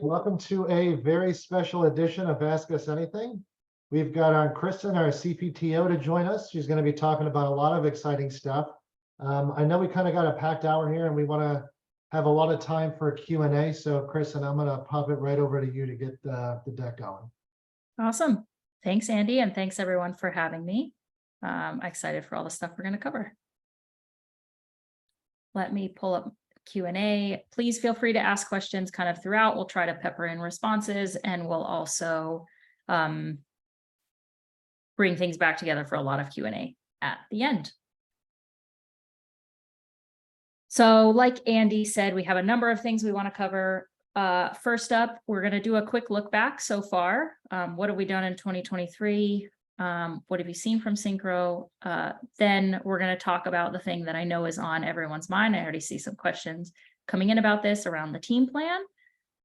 Welcome to a very special edition of Ask Us Anything. We've got on Kristen, our CPTO, to join us. She's going to be talking about a lot of exciting stuff. I know we kind of got a packed hour here and we want to have a lot of time for Q&A. So Kristen, I'm going to pop it right over to you to get the deck going. Awesome. Thanks, Andy. And thanks everyone for having me. I'm excited for all the stuff we're going to cover. Let me pull up Q&A. Please feel free to ask questions kind of throughout. We'll try to pepper in responses, and we'll also bring things back together for a lot of Q&A at the end. So like Andy said, we have a number of things we want to cover. First up, we're going to do a quick look back so far. What have we done in 2023? What have you seen from Synchro? Then we're going to talk about the thing that I know is on everyone's mind. I already see some questions coming in about this around the team plan.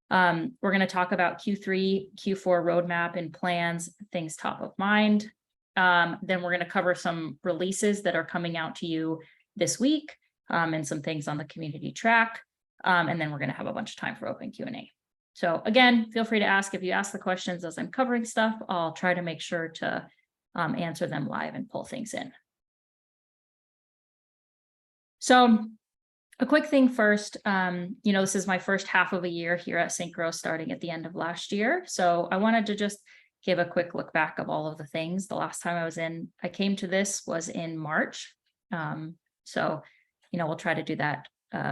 We're going to talk about Q3, Q4 roadmap and plans, things top of mind. Then we're going to cover some releases that are coming out to you this week, and some things on the community track. And then we're going to have a bunch of time for open Q&A. So again, feel free to ask. If you ask the questions as I'm covering stuff, I'll try to make sure to answer them live and pull things in. So a quick thing first, this is my first half of a year here at Syncro, starting at the end of last year. So I wanted to just give a quick look back of all of the things. The last time I came to this was in March. We'll try to do that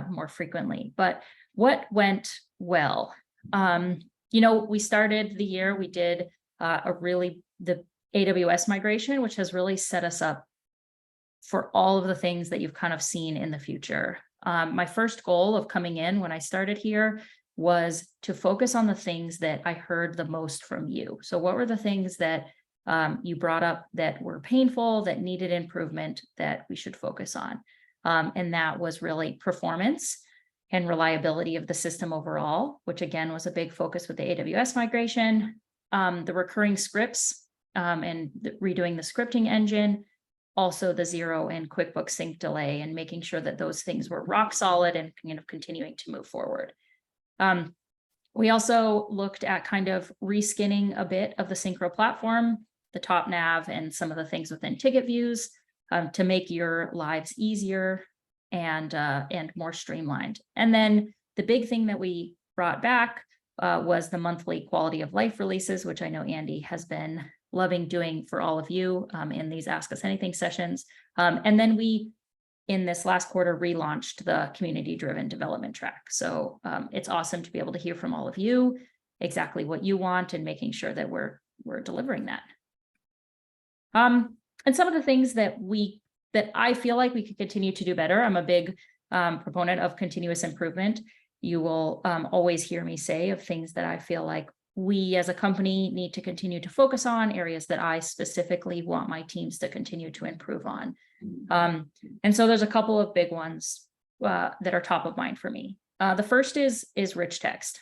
more frequently. But what went well? We started the year, we did the AWS migration, which has really set us up for all of the things that you've kind of seen in the future. My first goal of coming in when I started here was to focus on the things that I heard the most from you. So what were the things that you brought up that were painful, that needed improvement, that we should focus on? And that was really performance and reliability of the system overall, which again was a big focus with the AWS migration, the recurring scripts, and redoing the scripting engine, also the Xero and QuickBooks sync delay, and making sure that those things were rock solid and continuing to move forward. We also looked at kind of reskinning a bit of the Syncro platform, the top nav, and some of the things within ticket views to make your lives easier and more streamlined. And then the big thing that we brought back was the monthly quality of life releases, which I know Andy has been loving doing for all of you in these Ask Us Anything sessions. And then we, in this last quarter, relaunched the community-driven development track. So it's awesome to be able to hear from all of you exactly what you want and making sure that we're delivering that. And some of the things that I feel like we could continue to do better. I'm a big proponent of continuous improvement. You will always hear me say of things that I feel like we as a company need to continue to focus on, areas that I specifically want my teams to continue to improve on. And so there's a couple of big ones that are top of mind for me. The first is rich text.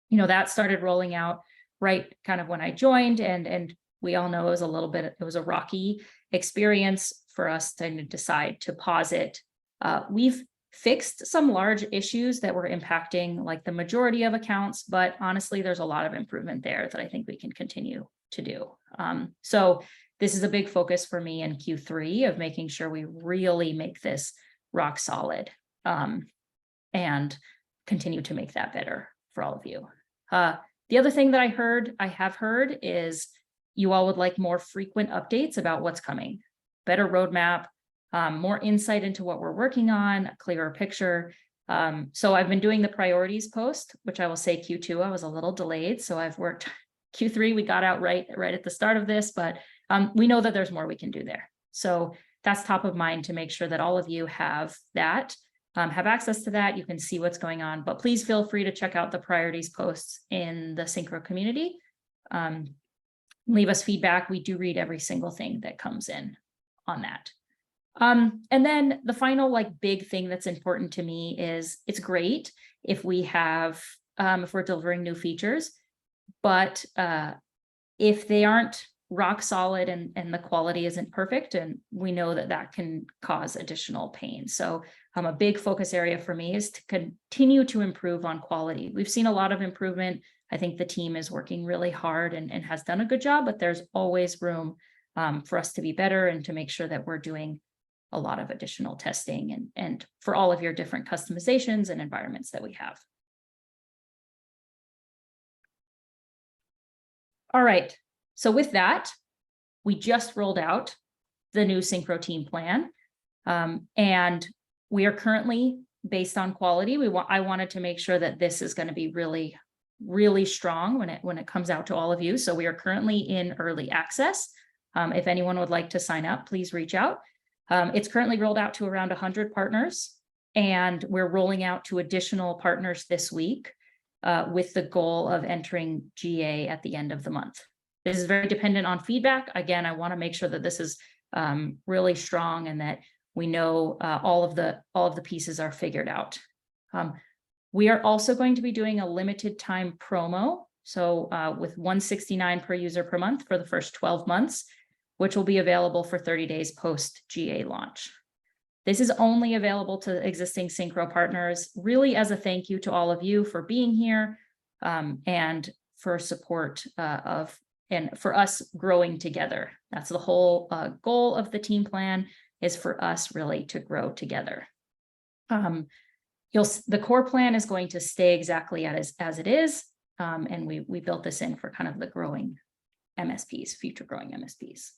That started rolling out right kind of when I joined, and we all know it was a rocky experience for us to decide to pause it. We've fixed some large issues that were impacting like the majority of accounts, but honestly, there's a lot of improvement there that I think we can continue to do. So this is a big focus for me in Q3 of making sure we really make this rock solid and continue to make that better for all of you. The other thing that I have heard is you all would like more frequent updates about what's coming, better roadmap, more insight into what we're working on, a clearer picture. So I've been doing the priorities post, which I will say Q2, I was a little delayed. So I've worked Q3, we got out right at the start of this, but we know that there's more we can do there. So that's top of mind to make sure that all of you have that, have access to that. You can see what's going on, but please feel free to check out the priorities posts in the Syncro community. Leave us feedback. We do read every single thing that comes in on that. And then the final big thing that's important to me is it's great if we have, if we're delivering new features, but if they aren't rock solid and the quality isn't perfect, and we know that can cause additional pain. So A big focus area for me is to continue to improve on quality. We've seen a lot of improvement. I think the team is working really hard and has done a good job, but there's always room for us to be better and to make sure that we're doing a lot of additional testing and for all of your different customizations and environments that we have. All right, so with that, we just rolled out the new Syncro team plan. And we are currently, based on quality, I wanted to make sure that this is going to be really, really strong when it comes out to all of you. So we are currently in early access. If anyone would like to sign up, please reach out. It's currently rolled out to around 100 partners, and we're rolling out to additional partners this week with the goal of entering GA at the end of the month. This is very dependent on feedback. Again, I want to make sure that this is really strong and that we know all of the pieces are figured out. We are also going to be doing a limited time promo. So with $169 per user per month for the first 12 months, which will be available for 30 days post GA launch. This is only available to existing Syncro partners, really as a thank you to all of you for being here and for support and for us growing together. That's the whole goal of the team plan, is for us really to grow together. The core plan is going to stay exactly as it is. And we built this in for kind of the growing MSPs, future growing MSPs.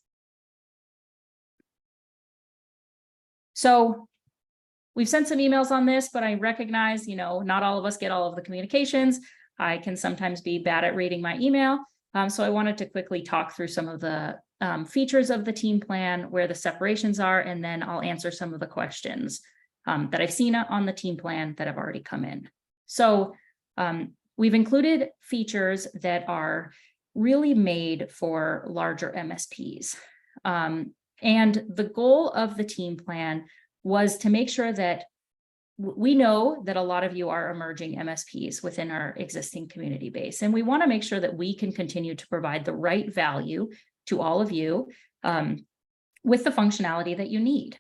So we've sent some emails on this, but I recognize, not all of us get all of the communications. I can sometimes be bad at reading my email. So I wanted to quickly talk through some of the features of the team plan, where the separations are, and then I'll answer some of the questions that I've seen on the team plan that have already come in. So we've included features that are really made for larger MSPs. And the goal of the team plan was to make sure that we know that a lot of you are emerging MSPs within our existing community base, and we want to make sure that we can continue to provide the right value to all of you with the functionality that you need.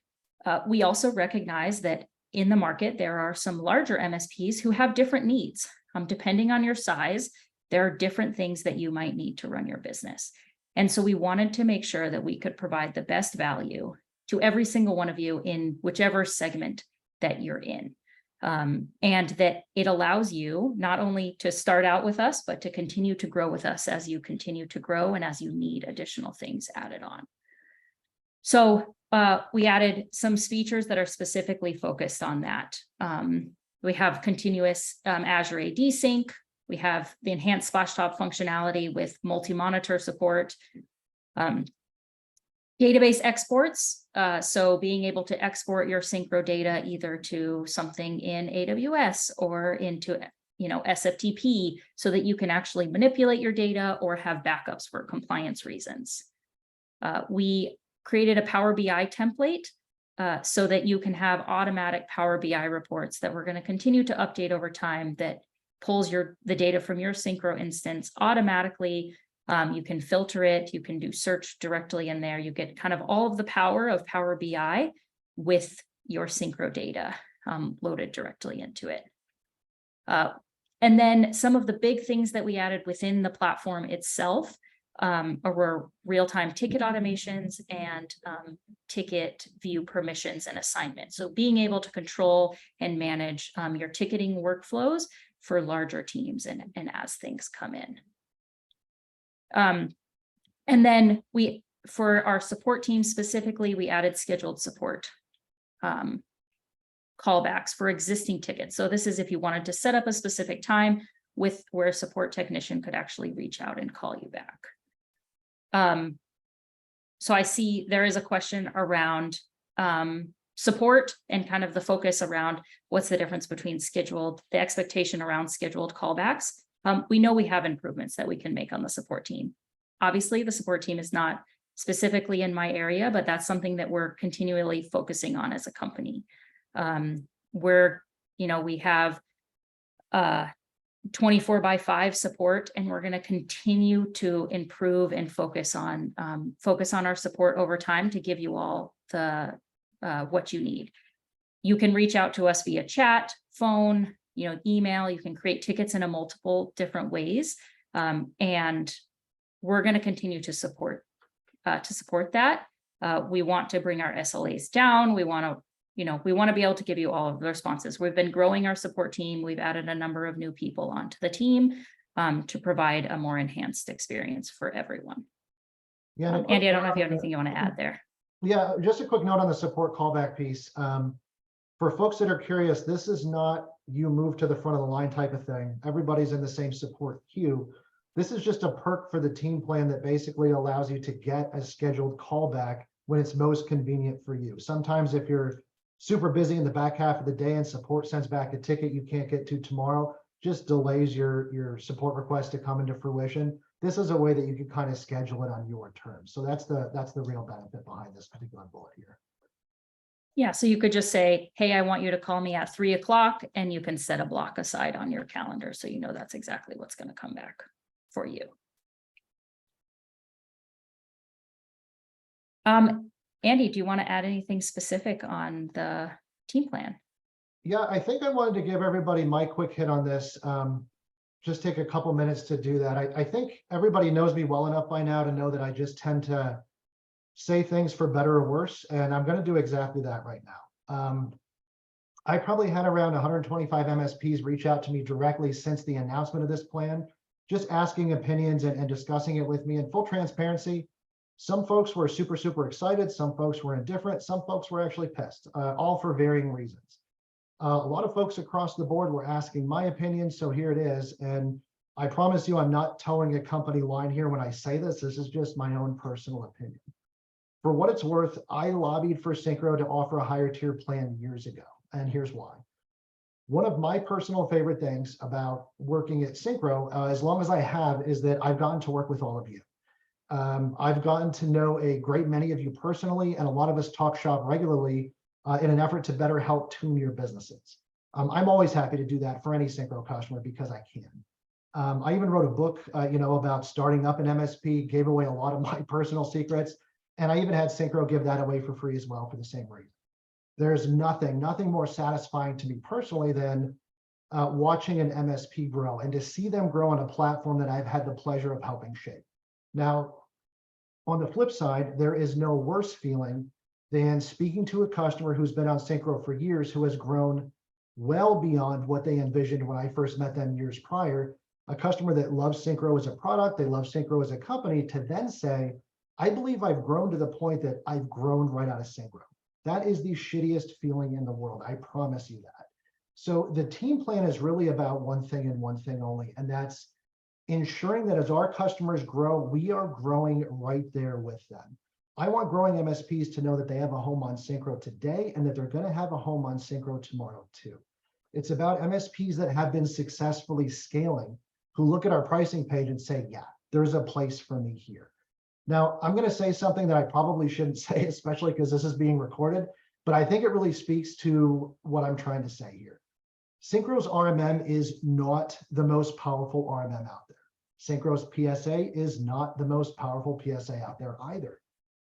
We also recognize that in the market, there are some larger MSPs who have different needs. Depending on your size, there are different things that you might need to run your business. And so we wanted to make sure that we could provide the best value to every single one of you in whichever segment that you're in. And that it allows you not only to start out with us, but to continue to grow with us as you continue to grow and as you need additional things added on. So we added some features that are specifically focused on that. We have continuous Azure AD sync. We have the enhanced splashtop functionality with multi-monitor support. Database exports, so being able to export your Syncro data either to something in AWS or into SFTP, so that you can actually manipulate your data or have backups for compliance reasons. We created a Power BI template so that you can have automatic Power BI reports that we're going to continue to update over time, that pulls the data from your Syncro instance automatically. You can filter it, you can do search directly in there. You get kind of all of the power of Power BI with your Syncro data loaded directly into it. And then some of the big things that we added within the platform itself were real-time ticket automations and ticket view permissions and assignments. So being able to control and manage your ticketing workflows for larger teams and as things come in. And then for our support team specifically, we added scheduled support callbacks for existing tickets. So this is if you wanted to set up a specific time where a support technician could actually reach out and call you back. So I see there is a question around support and kind of the focus around what's the difference between the expectation around scheduled callbacks. We know we have improvements that we can make on the support team. Obviously, the support team is not specifically in my area, but that's something that we're continually focusing on as a company. We have 24/5 support, and we're going to continue to improve and focus on our support over time to give you all what you need. You can reach out to us via chat, phone, email. You can create tickets in a multiple different ways. And we're going to continue to support that. We want to bring our SLAs down. We want to be able to give you all of the responses. We've been growing our support team. We've added a number of new people onto the team to provide a more enhanced experience for everyone. Yeah, Andy, I don't know if you have anything you want to add there. Yeah, just a quick note on the support callback piece. For folks that are curious, this is not you move to the front of the line type of thing. Everybody's in the same support queue. This is just a perk for the team plan that basically allows you to get a scheduled callback when it's most convenient for you. Sometimes if you're super busy in the back half of the day and support sends back a ticket you can't get to tomorrow, just delays your support request to come into fruition. This is a way that you can kind of schedule it on your terms. So that's the real benefit behind this particular bullet here. Yeah, so you could just say, hey, I want you to call me at 3 o'clock, and you can set a block aside on your calendar so you know that's exactly what's going to come back for you. Andy, do you want to add anything specific on the team plan? Yeah, I think I wanted to give everybody my quick hit on this. Just take a couple minutes to do that. I think everybody knows me well enough by now to know that I just tend to say things for better or worse, and I'm going to do exactly that right now. I probably had around 125 MSPs reach out to me directly since the announcement of this plan, just asking opinions and discussing it with me. In full transparency, some folks were super excited, some folks were indifferent, some folks were actually pissed, all for varying reasons. A lot of folks across the board were asking my opinion, so here it is. And I promise you, I'm not towing a company line here when I say this. This is just my own personal opinion. For what it's worth, I lobbied for Syncro to offer a higher tier plan years ago, and here's why. One of my personal favorite things about working at Syncro, as long as I have, is that I've gotten to work with all of you. I've gotten to know a great many of you personally, and a lot of us talk shop regularly in an effort to better help tune your businesses. I'm always happy to do that for any Syncro customer because I can. I even wrote a book, about starting up an MSP, gave away a lot of my personal secrets, and I even had Syncro give that away for free as well for the same reason. There's nothing more satisfying to me personally than watching an MSP grow and to see them grow on a platform that I've had the pleasure of helping shape. Now, on the flip side, there is no worse feeling than speaking to a customer who's been on Syncro for years, who has grown well beyond what they envisioned when I first met them years prior, a customer that loves Syncro as a product, they love Syncro as a company, to then say, I believe I've grown to the point that I've grown right out of Syncro. That is the shittiest feeling in the world. I promise you that. So the team plan is really about one thing and one thing only, and that's ensuring that as our customers grow, we are growing right there with them. I want growing MSPs to know that they have a home on Syncro today and that they're going to have a home on Syncro tomorrow too. It's about MSPs that have been successfully scaling, who look at our pricing page and say, yeah, there's a place for me here. Now, I'm going to say something that I probably shouldn't say, especially because this is being recorded, but I think it really speaks to what I'm trying to say here. Syncro's RMM is not the most powerful RMM out there. Syncro's PSA is not the most powerful PSA out there either.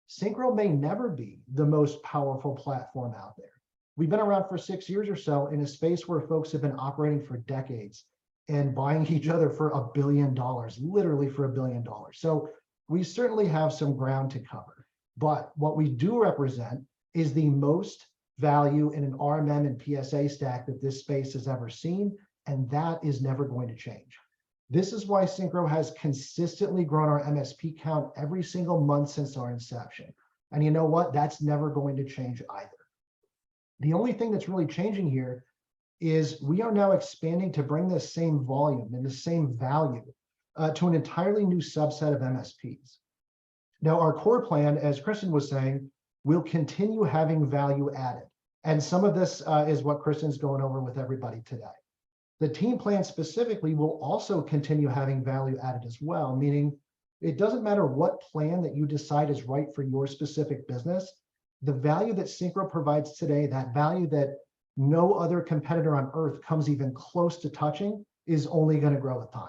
Syncro may never be the most powerful platform out there. We've been around for 6 years or so in a space where folks have been operating for decades and buying each other for $1 billion, literally for $1 billion. So we certainly have some ground to cover, but what we do represent is the most value in an RMM and PSA stack that this space has ever seen, and that is never going to change. This is why Syncro has consistently grown our MSP count every single month since our inception. And you know what? That's never going to change either. The only thing that's really changing here is we are now expanding to bring this same volume and the same value to an entirely new subset of MSPs. Now, our core plan, as Kristen was saying, will continue having value added. And some of this is what Kristen's going over with everybody today. The team plan specifically will also continue having value added as well, meaning it doesn't matter what plan that you decide is right for your specific business, the value that Syncro provides today, that value that no other competitor on earth comes even close to touching, is only going to grow with time.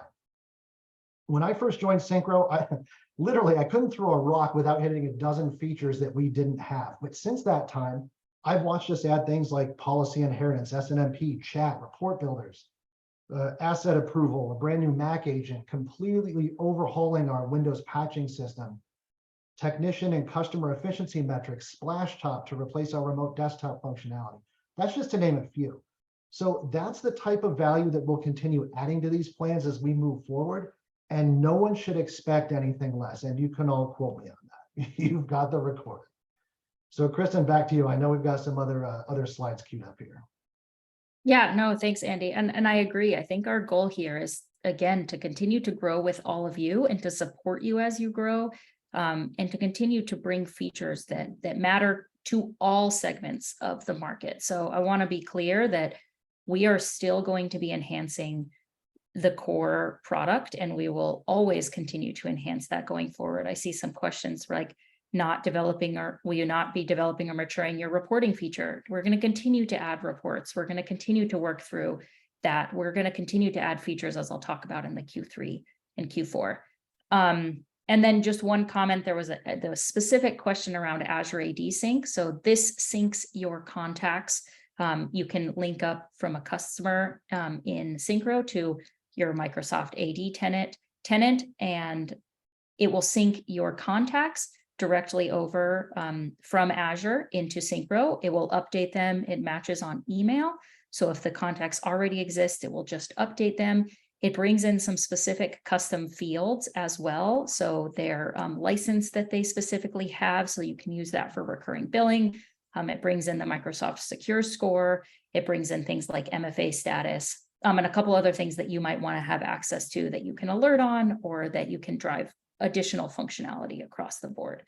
When I first joined Syncro, I couldn't throw a rock without hitting a dozen features that we didn't have. But since that time, I've watched us add things like policy inheritance, SNMP, chat, report builders, asset approval, a brand new Mac agent, completely overhauling our Windows patching system, technician and customer efficiency metrics, Splashtop to replace our remote desktop functionality. That's just to name a few. So that's the type of value that we'll continue adding to these plans as we move forward. And no one should expect anything less. And you can all quote me on that. You've got the recording. So Kristen, back to you. I know we've got some other slides queued up here. Yeah, no, thanks, Andy. And I agree. I think our goal here is, again, to continue to grow with all of you and to support you as you grow, and to continue to bring features that matter to all segments of the market. So I want to be clear that we are still going to be enhancing the core product, and we will always continue to enhance that going forward. I see some questions like will you not be developing or maturing your reporting feature? We're going to continue to add reports. We're going to continue to work through that. We're going to continue to add features, as I'll talk about in the Q3 and Q4. And then just one comment, there was the specific question around Azure AD Sync. So this syncs your contacts. You can link up from a customer in Synchro to your Microsoft AD tenant, and it will sync your contacts directly over from Azure into Synchro. It will update them. It matches on email. So if the contacts already exist, it will just update them. It brings in some specific custom fields as well. So their license that they specifically have, so you can use that for recurring billing. It brings in the Microsoft Secure Score. It brings in things like MFA status, and a couple other things that you might want to have access to that you can alert on, or that you can drive additional functionality across the board.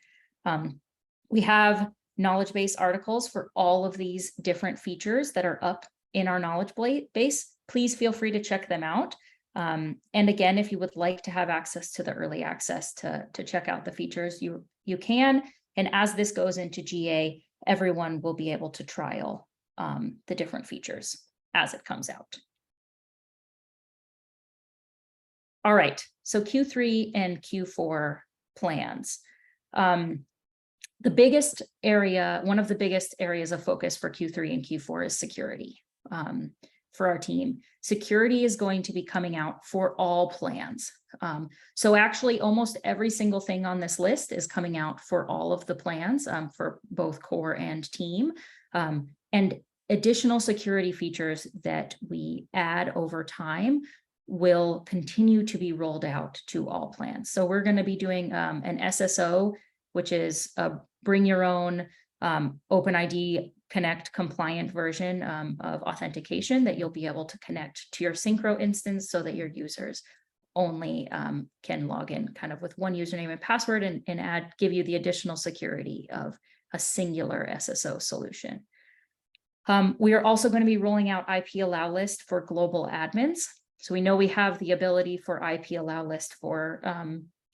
We have knowledge base articles for all of these different features that are up in our knowledge base. Please feel free to check them out. And again, if you would like to have access to the early access to check out the features, you can. And as this goes into GA, everyone will be able to trial the different features as it comes out. All right, so Q3 and Q4 plans. The biggest area, one of the biggest areas of focus for Q3 and Q4 is security. For our team, security is going to be coming out for all plans. So actually almost every single thing on this list is coming out for all of the plans, for both core and team. And additional security features that we add over time will continue to be rolled out to all plans. So we're going to be doing an SSO, which is a bring your own OpenID Connect compliant version of authentication that you'll be able to connect to your Syncro instance, so that your users only can log in kind of with one username and password, and give you the additional security of a singular SSO solution. We are also going to be rolling out IP allow list for global admins. So we know we have the ability for IP allow list for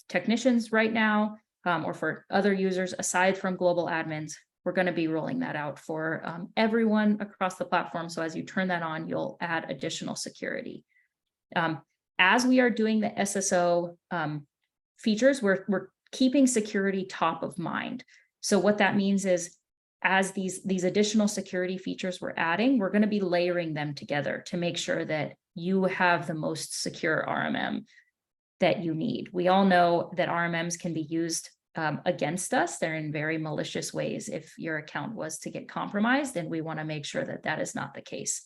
technicians right now, or for other users aside from global admins. We're going to be rolling that out for everyone across the platform. So as you turn that on, you'll add additional security. As we are doing the SSO features, we're keeping security top of mind. So what that means is, as these additional security features we're adding, we're going to be layering them together to make sure that you have the most secure RMM that you need. We all know that RMMs can be used against us. They're in very malicious ways if your account was to get compromised, and we want to make sure that that is not the case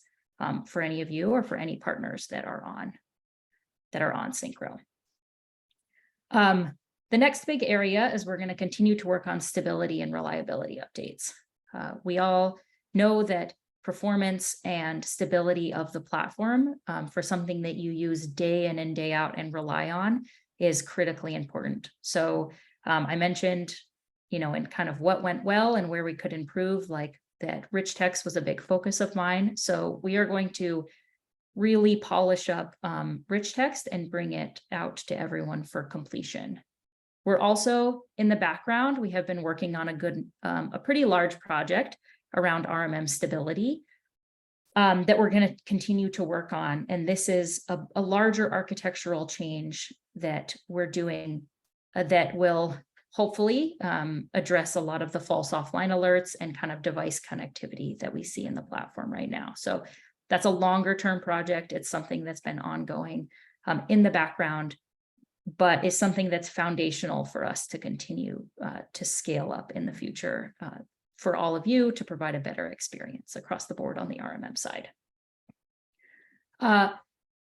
for any of you or for any partners that are on Synchro. The next big area is we're going to continue to work on stability and reliability updates. We all know that performance and stability of the platform for something that you use day in and day out and rely on is critically important. So I mentioned, in kind of what went well and where we could improve, like that rich text was a big focus of mine. So we are going to really polish up rich text and bring it out to everyone for completion. We're also in the background, we have been working on a pretty large project around RMM stability that we're going to continue to work on. And this is a larger architectural change that we're doing that will hopefully address a lot of the false offline alerts and kind of device connectivity that we see in the platform right now. So that's a longer term project. It's something that's been ongoing in the background, but is something that's foundational for us to continue to scale up in the future for all of you to provide a better experience across the board on the RMM side.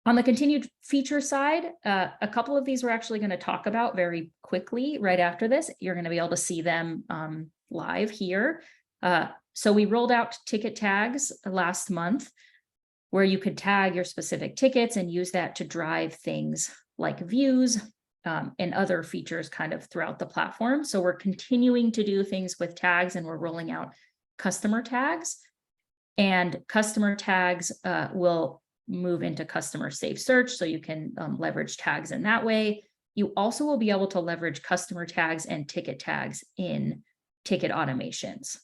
On the continued feature side, a couple of these we're actually going to talk about very quickly right after this. You're going to be able to see them live here. So we rolled out ticket tags last month, where you could tag your specific tickets and use that to drive things like views and other features kind of throughout the platform. So we're continuing to do things with tags, and we're rolling out customer tags. And customer tags will move into customer safe search, so you can leverage tags in that way. You also will be able to leverage customer tags and ticket tags in ticket automations.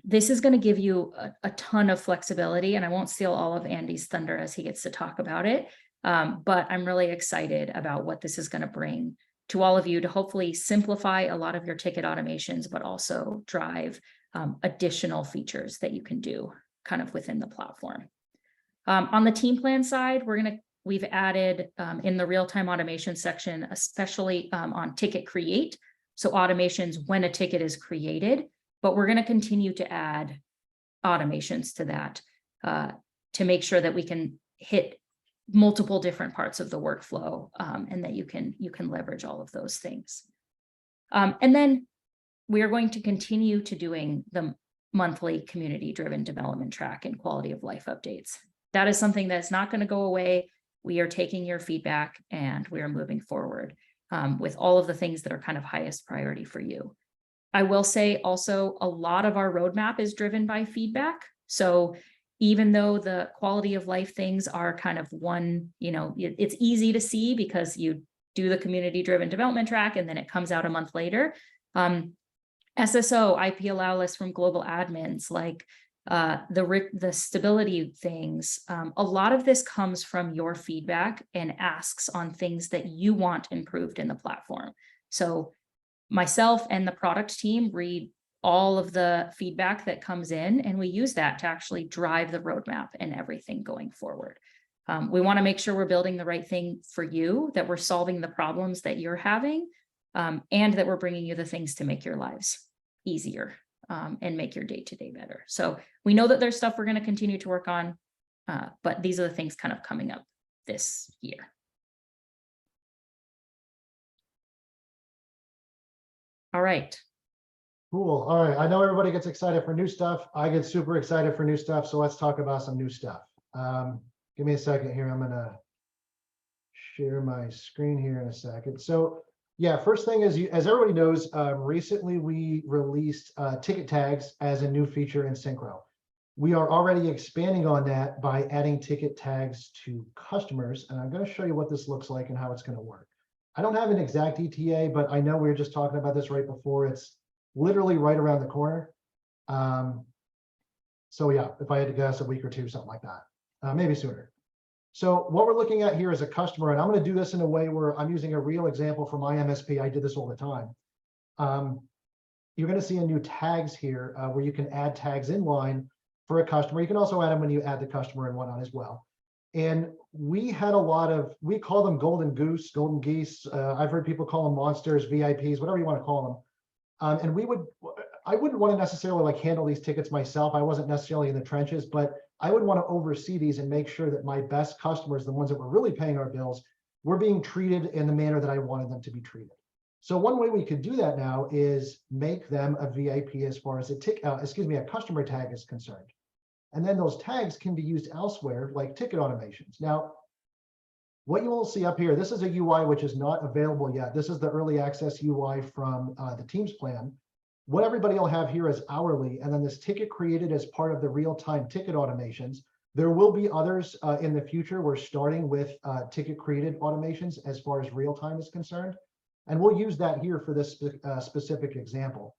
This is going to give you a ton of flexibility, and I won't steal all of Andy's thunder as he gets to talk about it. But I'm really excited about what this is going to bring to all of you to hopefully simplify a lot of your ticket automations, but also drive additional features that you can do kind of within the platform. On the team plan side, we've added in the real-time automation section, especially on ticket create. So automations when a ticket is created, but we're going to continue to add automations to that to make sure that we can hit multiple different parts of the workflow and that you can leverage all of those things. And then we are going to continue to doing the monthly community-driven development track and quality of life updates. That is something that's not going to go away. We are taking your feedback and we are moving forward with all of the things that are kind of highest priority for you. I will say also a lot of our roadmap is driven by feedback. So even though the quality of life things are kind of one, it's easy to see because you do the community-driven development track and then it comes out a month later. SSO, IP allow lists from global admins, like the stability things, a lot of this comes from your feedback and asks on things that you want improved in the platform. So myself and the product team read all of the feedback that comes in, and we use that to actually drive the roadmap and everything going forward. We want to make sure we're building the right thing for you, that we're solving the problems that you're having, and that we're bringing you the things to make your lives easier and make your day-to-day better. So we know that there's stuff we're going to continue to work on, but these are the things kind of coming up this year. All right. Cool. All right. I know everybody gets excited for new stuff. I get super excited for new stuff. So let's talk about some new stuff. Give me a second here. I'm going to share my screen here in a second. So yeah, first thing is, as everybody knows, recently we released ticket tags as a new feature in Synchro. We are already expanding on that by adding ticket tags to customers. And I'm going to show you what this looks like and how it's going to work. I don't have an exact ETA, but I know we were just talking about this right before. It's literally right around the corner. So yeah, if I had to guess, a week or two, something like that, maybe sooner. So what we're looking at here is a customer, and I'm going to do this in a way where I'm using a real example from my MSP. I did this all the time. You're going to see a new tags here where you can add tags in line for a customer. You can also add them when you add the customer and whatnot as well. And we had a lot of, we call them golden goose, golden geese. I've heard people call them monsters, VIPs, whatever you want to call them. And I wouldn't want to necessarily like handle these tickets myself. I wasn't necessarily in the trenches, but I would want to oversee these and make sure that my best customers, the ones that were really paying our bills, were being treated in the manner that I wanted them to be treated. So one way we could do that now is make them a VIP as far as a customer tag is concerned. And then those tags can be used elsewhere, like ticket automations. Now, what you will see up here, this is a UI which is not available yet. This is the early access UI from the Teams plan. What everybody will have here is hourly, and then this ticket created as part of the real-time ticket automations. There will be others in the future. We're starting with ticket created automations as far as real-time is concerned. And we'll use that here for this specific example.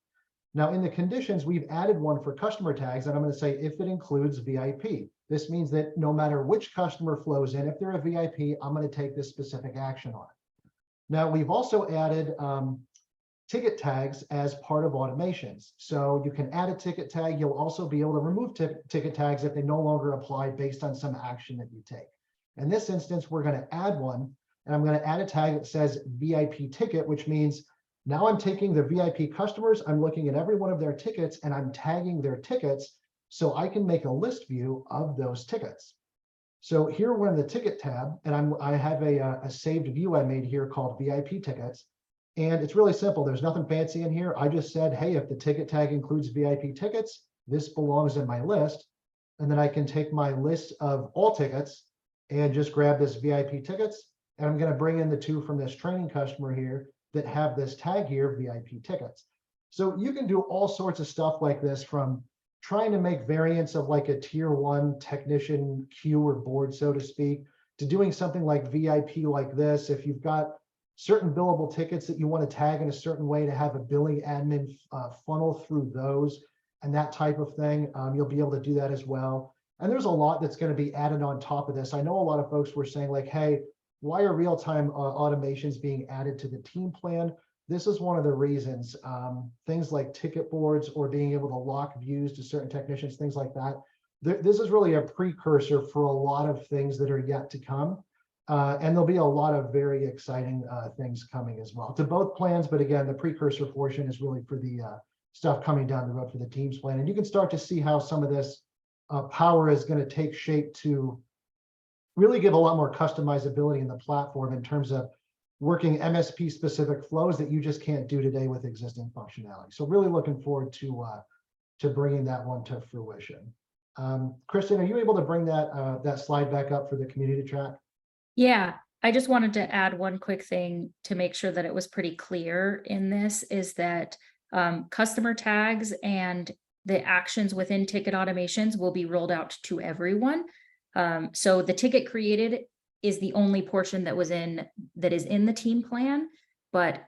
Now, in the conditions, we've added one for customer tags, and I'm going to say if it includes VIP. This means that no matter which customer flows in, if they're a VIP, I'm going to take this specific action on it. Now, we've also added ticket tags as part of automations. So you can add a ticket tag. You'll also be able to remove ticket tags if they no longer apply based on some action that you take. In this instance, we're going to add one, and I'm going to add a tag that says VIP ticket, which means now I'm taking the VIP customers, I'm looking at every one of their tickets, and I'm tagging their tickets so I can make a list view of those tickets. So here we're in the ticket tab, and I have a saved view I made here called VIP tickets. And it's really simple. There's nothing fancy in here. I just said, hey, if the ticket tag includes VIP tickets, this belongs in my list. And then I can take my list of all tickets and just grab this VIP tickets. And I'm going to bring in the two from this training customer here that have this tag here, VIP tickets. So you can do all sorts of stuff like this, from trying to make variants of like a tier 1 technician queue or board, so to speak, to doing something like VIP like this. If you've got certain billable tickets that you want to tag in a certain way to have a billing admin funnel through those and that type of thing, you'll be able to do that as well. And there's a lot that's going to be added on top of this. I know a lot of folks were saying like, hey, why are real-time automations being added to the team plan? This is one of the reasons. Things like ticket boards or being able to lock views to certain technicians, things like that. This is really a precursor for a lot of things that are yet to come. And there'll be a lot of very exciting things coming as well to both plans. But again, the precursor portion is really for the stuff coming down the road for the teams plan. And you can start to see how some of this power is going to take shape to really give a lot more customizability in the platform in terms of working MSP specific flows that you just can't do today with existing functionality. So really looking forward to bringing that one to fruition. Kristen, are you able to bring that slide back up for the community track? Yeah, I just wanted to add one quick thing to make sure that it was pretty clear in this, is that customer tags and the actions within ticket automations will be rolled out to everyone. So the ticket created is the only portion that is in the team plan. But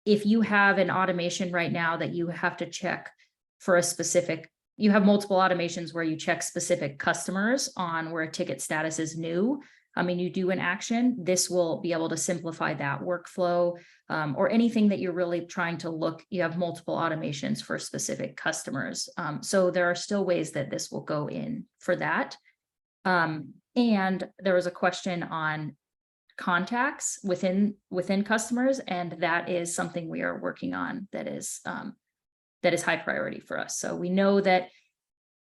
if you have an automation right now that you have to check for a specific, you have multiple automations where you check specific customers on where a ticket status is new. I mean, you do an action, this will be able to simplify that workflow, or anything that you're really trying to look, you have multiple automations for specific customers. So there are still ways that this will go in for that. And there was a question on contacts within customers, and that is something we are working on that is high priority for us. So we know that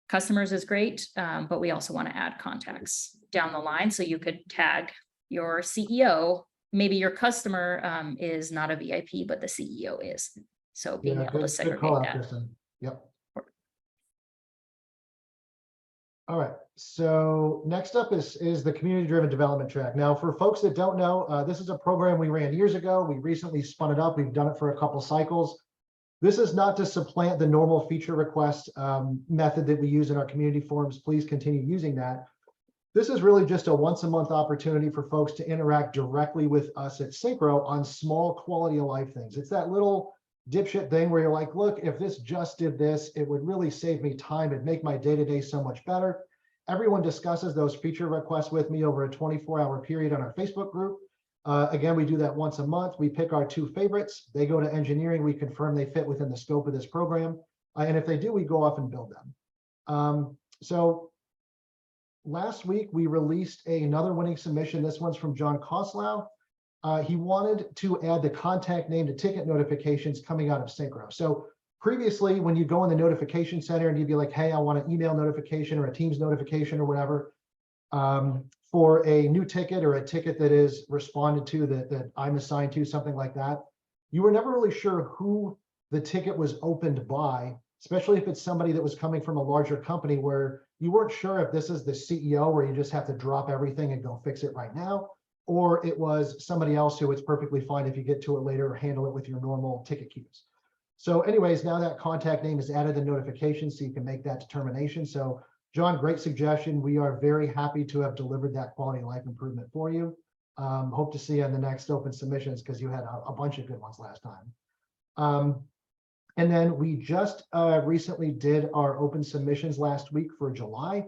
customers is great, but we also want to add contacts down the line. So you could tag your CEO, maybe your customer is not a VIP, but the CEO is. So being able to segregate call out, that. Kristen. Yep. All right, so next up is the community-driven development track. Now, for folks that don't know, this is a program we ran years ago. We recently spun it up. We've done it for a couple cycles. This is not to supplant the normal feature request method that we use in our community forums. Please continue using that. This is really just a once-a-month opportunity for folks to interact directly with us at Synchro on small quality of life things. It's that little dipshit thing where you're like, look, if this just did this, it would really save me time. It'd make my day-to-day so much better. Everyone discusses those feature requests with me over a 24-hour period on our Facebook group. Again, we do that once a month. We pick our 2 favorites. They go to engineering. We confirm they fit within the scope of this program. And if they do, we go off and build them. So last week, we released another winning submission. This one's from John Koslow. He wanted to add the contact name to ticket notifications coming out of Synchro. So previously, when you go in the notification center and you'd be like, hey, I want an email notification or a Teams notification or whatever for a new ticket or a ticket that is responded to that I'm assigned to, something like that, you were never really sure who the ticket was opened by, especially if it's somebody that was coming from a larger company where you weren't sure if this is the CEO where you just have to drop everything and go fix it right now, or it was somebody else who it's perfectly fine if you get to it later or handle it with your normal ticket queues. So anyways, now that contact name is added in notifications so you can make that determination. So John, great suggestion. We are very happy to have delivered that quality of life improvement for you. Hope to see you on the next open submissions because you had a bunch of good ones last time. And then we just recently did our open submissions last week for July.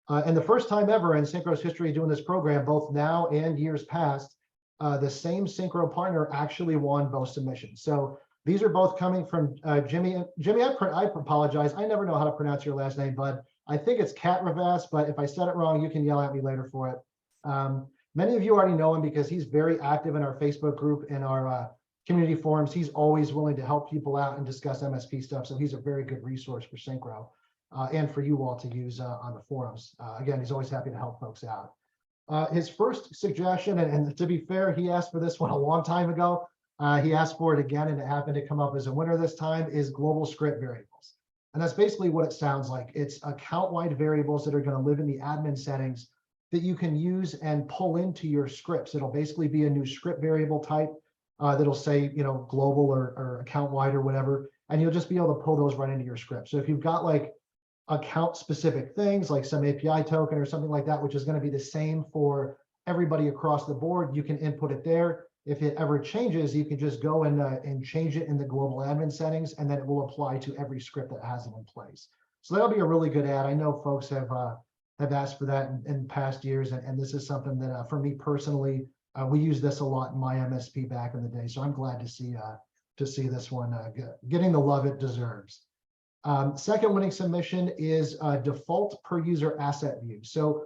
And the first time ever in Synchro's history doing this program, both now and years past, the same Synchro partner actually won both submissions. So these are both coming from Jimmy. Jimmy, I apologize. I never know how to pronounce your last name, but I think it's Katravass, but if I said it wrong, you can yell at me later for it. Many of you already know him because he's very active in our Facebook group and our community forums. He's always willing to help people out and discuss MSP stuff. So he's a very good resource for Synchro and for you all to use on the forums. Again, he's always happy to help folks out. His first suggestion, and to be fair, he asked for this one a long time ago. He asked for it again, and it happened to come up as a winner this time, is global script variables. And that's basically what it sounds like. It's account-wide variables that are going to live in the admin settings that you can use and pull into your scripts. It'll basically be a new script variable type that'll say, global or account-wide or whatever, and you'll just be able to pull those right into your script. So if you've got like account-specific things like some API token or something like that, which is going to be the same for everybody across the board, you can input it there. If it ever changes, you can just go and change it in the global admin settings, and then it will apply to every script that has it in place. So that'll be a really good add. I know folks have asked for that in past years, and this is something that for me personally, we use this a lot in my MSP back in the day. So I'm glad to see this one getting the love it deserves. Second winning submission is default per user asset view. So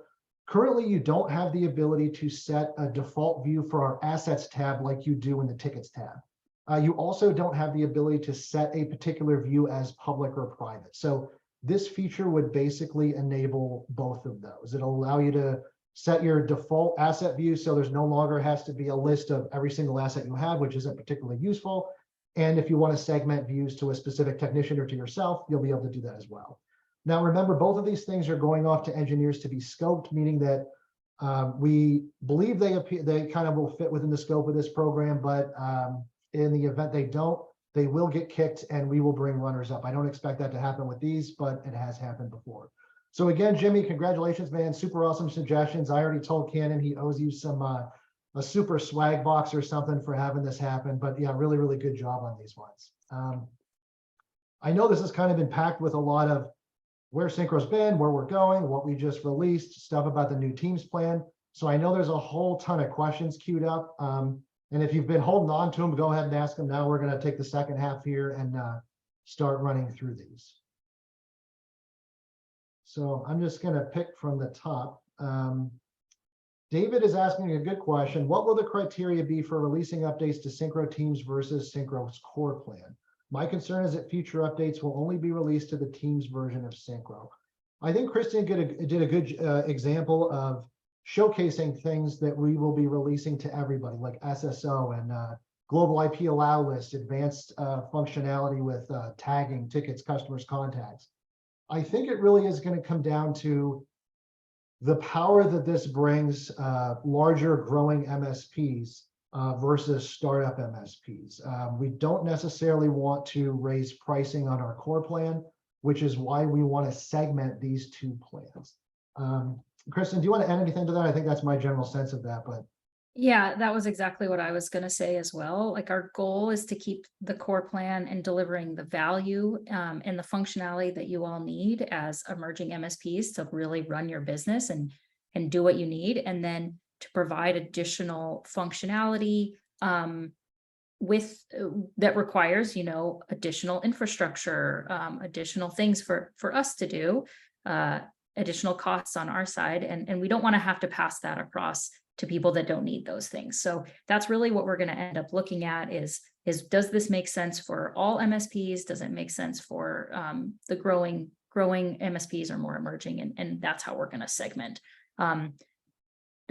currently, you don't have the ability to set a default view for our assets tab like you do in the tickets tab. You also don't have the ability to set a particular view as public or private. So this feature would basically enable both of those. It'll allow you to set your default asset view so there's no longer has to be a list of every single asset you have, which isn't particularly useful. And if you want to segment views to a specific technician or to yourself, you'll be able to do that as well. Now, remember, both of these things are going off to engineers to be scoped, meaning that we believe they kind of will fit within the scope of this program, but in the event they don't, they will get kicked and we will bring runners up. I don't expect that to happen with these, but it has happened before. So again, Jimmy, congratulations, man. Super awesome suggestions. I already told Cannon he owes you some a super swag box or something for having this happen. But yeah, really, really good job on these ones. I know this has kind of been packed with a lot of where Synchro's been, where we're going, what we just released, stuff about the new Teams plan. So I know there's a whole ton of questions queued up. And if you've been holding on to them, go ahead and ask them now. We're going to take the second half here and start running through these. So I'm just going to pick from the top. David is asking a good question. What will the criteria be for releasing updates to Syncro Teams versus Synchro's core plan? My concern is that future updates will only be released to the Teams version of Synchro. I think Kristen did a good example of showcasing things that we will be releasing to everybody, like SSO and global IP allow list, advanced functionality with tagging, tickets, customers, contacts. I think it really is going to come down to the power that this brings larger growing MSPs versus startup MSPs. We don't necessarily want to raise pricing on our core plan, which is why we want to segment these two plans. Kristen, do you want to add anything to that? I think that's my general sense of that, but. Yeah, that was exactly what I was going to say as well. Like our goal is to keep the core plan and delivering the value and the functionality that you all need as emerging MSPs to really run your business and do what you need, and then to provide additional functionality with that requires, additional infrastructure, additional things for us to do, additional costs on our side, and we don't want to have to pass that across to people that don't need those things. So that's really what we're going to end up looking at is does this make sense for all MSPs? Does it make sense for the growing MSPs or more emerging? And that's how we're going to segment.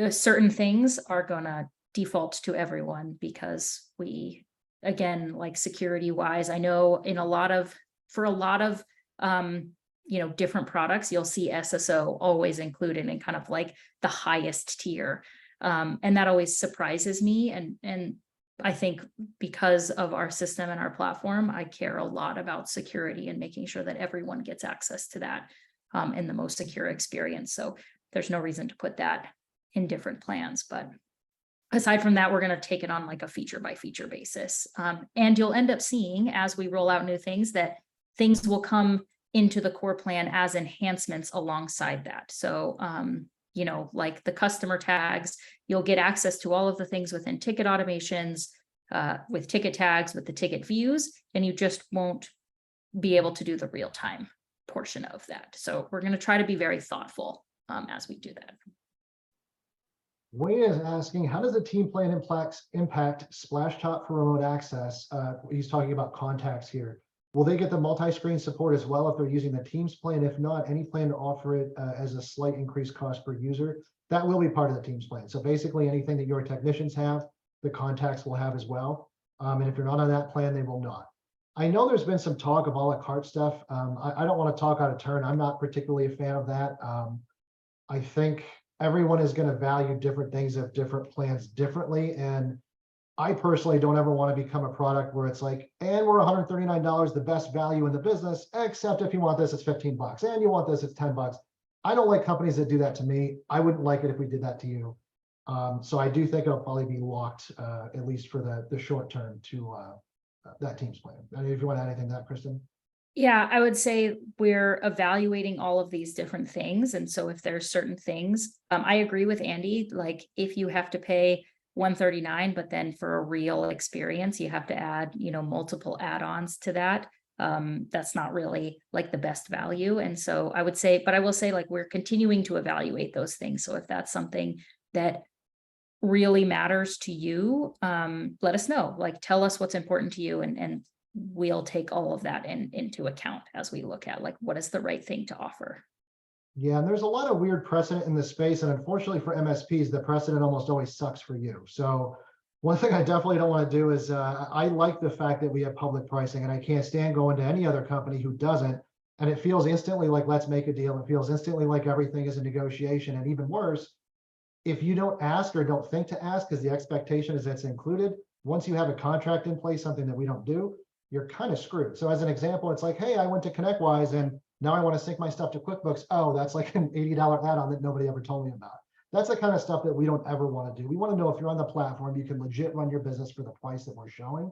Certain things are going to default to everyone because we, again, like security wise, I know for a lot of different products, you'll see SSO always included in kind of like the highest tier. And that always surprises me. And I think because of our system and our platform, I care a lot about security and making sure that everyone gets access to that in the most secure experience. So there's no reason to put that in different plans. But aside from that, we're going to take it on like a feature by feature basis. And you'll end up seeing as we roll out new things that things will come into the core plan as enhancements alongside that. So you know, like the customer tags. You'll get access to all of the things within ticket automations, with ticket tags, with the ticket views, and you just won't be able to do the real time portion of that. So we're going to try to be very thoughtful as we do that. Wayne is asking, how does the team plan impact Splash Top for remote access? He's talking about contacts here. Will they get the multi-screen support as well if they're using the Teams plan? If not, any plan to offer it as a slight increased cost per user? That will be part of the Teams plan. So basically anything that your technicians have, the contacts will have as well. And if you're not on that plan, they will not. I know there's been some talk of a la carte stuff. I don't want to talk out of turn. I'm not particularly a fan of that. I think everyone is going to value different things of different plans differently. And I personally don't ever want to become a product where it's like, and we're $139, the best value in the business, except if you want this, it's 15 bucks. And you want this, it's 10 bucks. I don't like companies that do that to me. I wouldn't like it if we did that to you. So I do think it'll probably be locked, at least for the short term, to that Teams plan. I mean, if you want to add anything to that, Kristen? Yeah, I would say we're evaluating all of these different things. And so if there's certain things, I agree with Andy, like if you have to pay $139, but then for a real experience, you have to add, you know, multiple add-ons to that. That's not really like the best value. And so I would say, but I will say, like, we're continuing to evaluate those things. So if that's something that really matters to you, let us know, like, tell us what's important to you, and we'll take all of that into account as we look at, like, what is the right thing to offer. Yeah, and there's a lot of weird precedent in this space. And unfortunately for MSPs, the precedent almost always sucks for you. So one thing I definitely don't want to do is I like the fact that we have public pricing, and I can't stand going to any other company who doesn't. And it feels instantly like, let's make a deal. It feels instantly like everything is a negotiation. And even worse, if you don't ask or don't think to ask, because the expectation is that's included, once you have a contract in place, something that we don't do, you're kind of screwed. So as an example, it's like, hey, I went to ConnectWise and now I want to sync my stuff to QuickBooks. Oh, that's like an $80 add-on that nobody ever told me about. That's the kind of stuff that we don't ever want to do. We want to know if you're on the platform, you can legit run your business for the price that we're showing.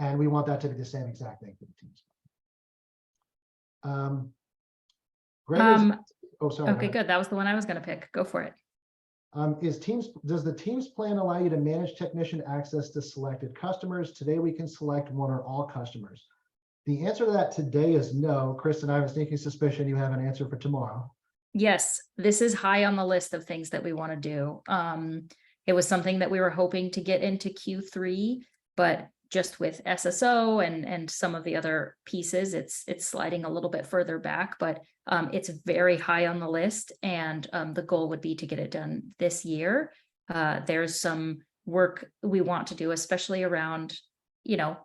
And we want that to be the same exact thing for the teams. Oh, sorry. Okay, good. That was the one I was going to pick. Go for it. Does the Teams plan allow you to manage technician access to selected customers? Today, we can select one or all customers. The answer to that today is no. Kristen, I have a sneaking suspicion you have an answer for tomorrow. Yes, this is high on the list of things that we want to do. It was something that we were hoping to get into Q3, but just with SSO and some of the other pieces, it's sliding a little bit further back, but it's very high on the list, and the goal would be to get it done this year. There's some work we want to do, especially around, you know,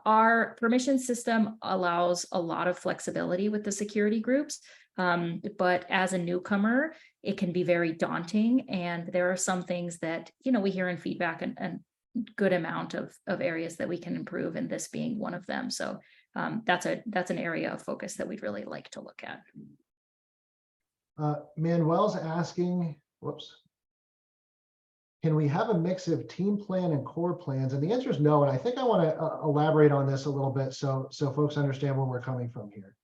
our permission system allows a lot of flexibility with the security groups, but as a newcomer, it can be very daunting, and there are some things that, you know, we hear in feedback and good amount of areas that we can improve, and this being one of them. So that's an area of focus that we'd really like to look at. Manuel's asking, whoops, can we have a mix of team plan and core plans? And the answer is no. And I think I want to elaborate on this a little bit so folks understand where we're coming from here.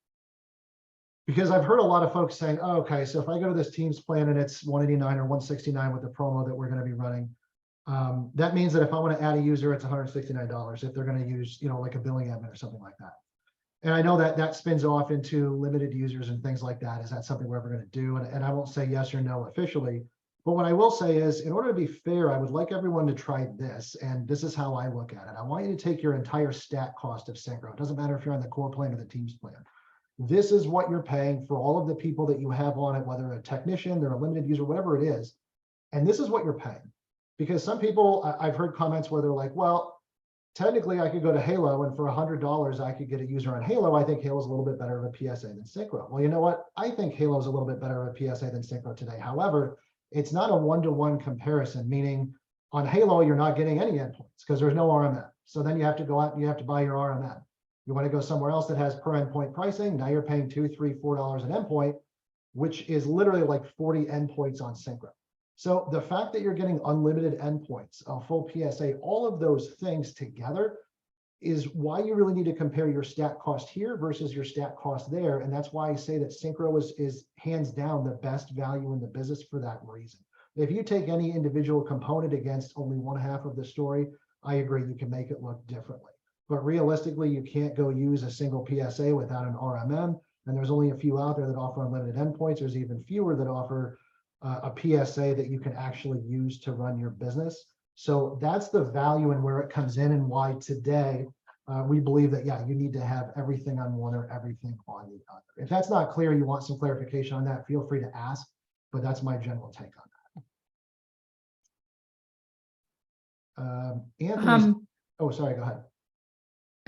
Because I've heard a lot of folks saying, oh, okay, so if I go to this Teams plan and it's 189 or 169 with the promo that we're going to be running, that means that if I want to add a user, it's $169 if they're going to use, you know, like a billing admin or something like that. And I know that spins off into limited users and things like that. Is that something we're ever going to do? And I won't say yes or no officially. But what I will say is, in order to be fair, I would like everyone to try this. And this is how I look at it. I want you to take your entire stat cost of Synchro. It doesn't matter if you're on the core plan or the Teams plan. This is what you're paying for all of the people that you have on it, whether a technician, they're a limited user, whatever it is. And this is what you're paying. Because some people, I've heard comments where they're like, well, technically I could go to Halo and for $100, I could get a user on Halo. I think Halo is a little bit better of a PSA than Synchro. Well, you know what? I think Halo is a little bit better of a PSA than Synchro today. However, it's not a one-to-one comparison, meaning on Halo, you're not getting any endpoints because there's no RMM. So then you have to go out and you have to buy your RMM. You want to go somewhere else that has per endpoint pricing. Now you're paying $2, $3, $4 an endpoint, which is literally like 40 endpoints on Synchro. So the fact that you're getting unlimited endpoints, a full PSA, all of those things together is why you really need to compare your stat cost here versus your stat cost there. And that's why I say that Syncro is hands down the best value in the business for that reason. If you take any individual component against only one half of the story, I agree, you can make it look differently. But realistically, you can't go use a single PSA without an RMM. And there's only a few out there that offer unlimited endpoints. There's even fewer that offer a PSA that you can actually use to run your business. So that's the value and where it comes in, and why today we believe that, yeah, you need to have everything on one or everything on the other. If that's not clear, you want some clarification on that, feel free to ask, but that's my general take on that. Anthony, oh, sorry, go ahead.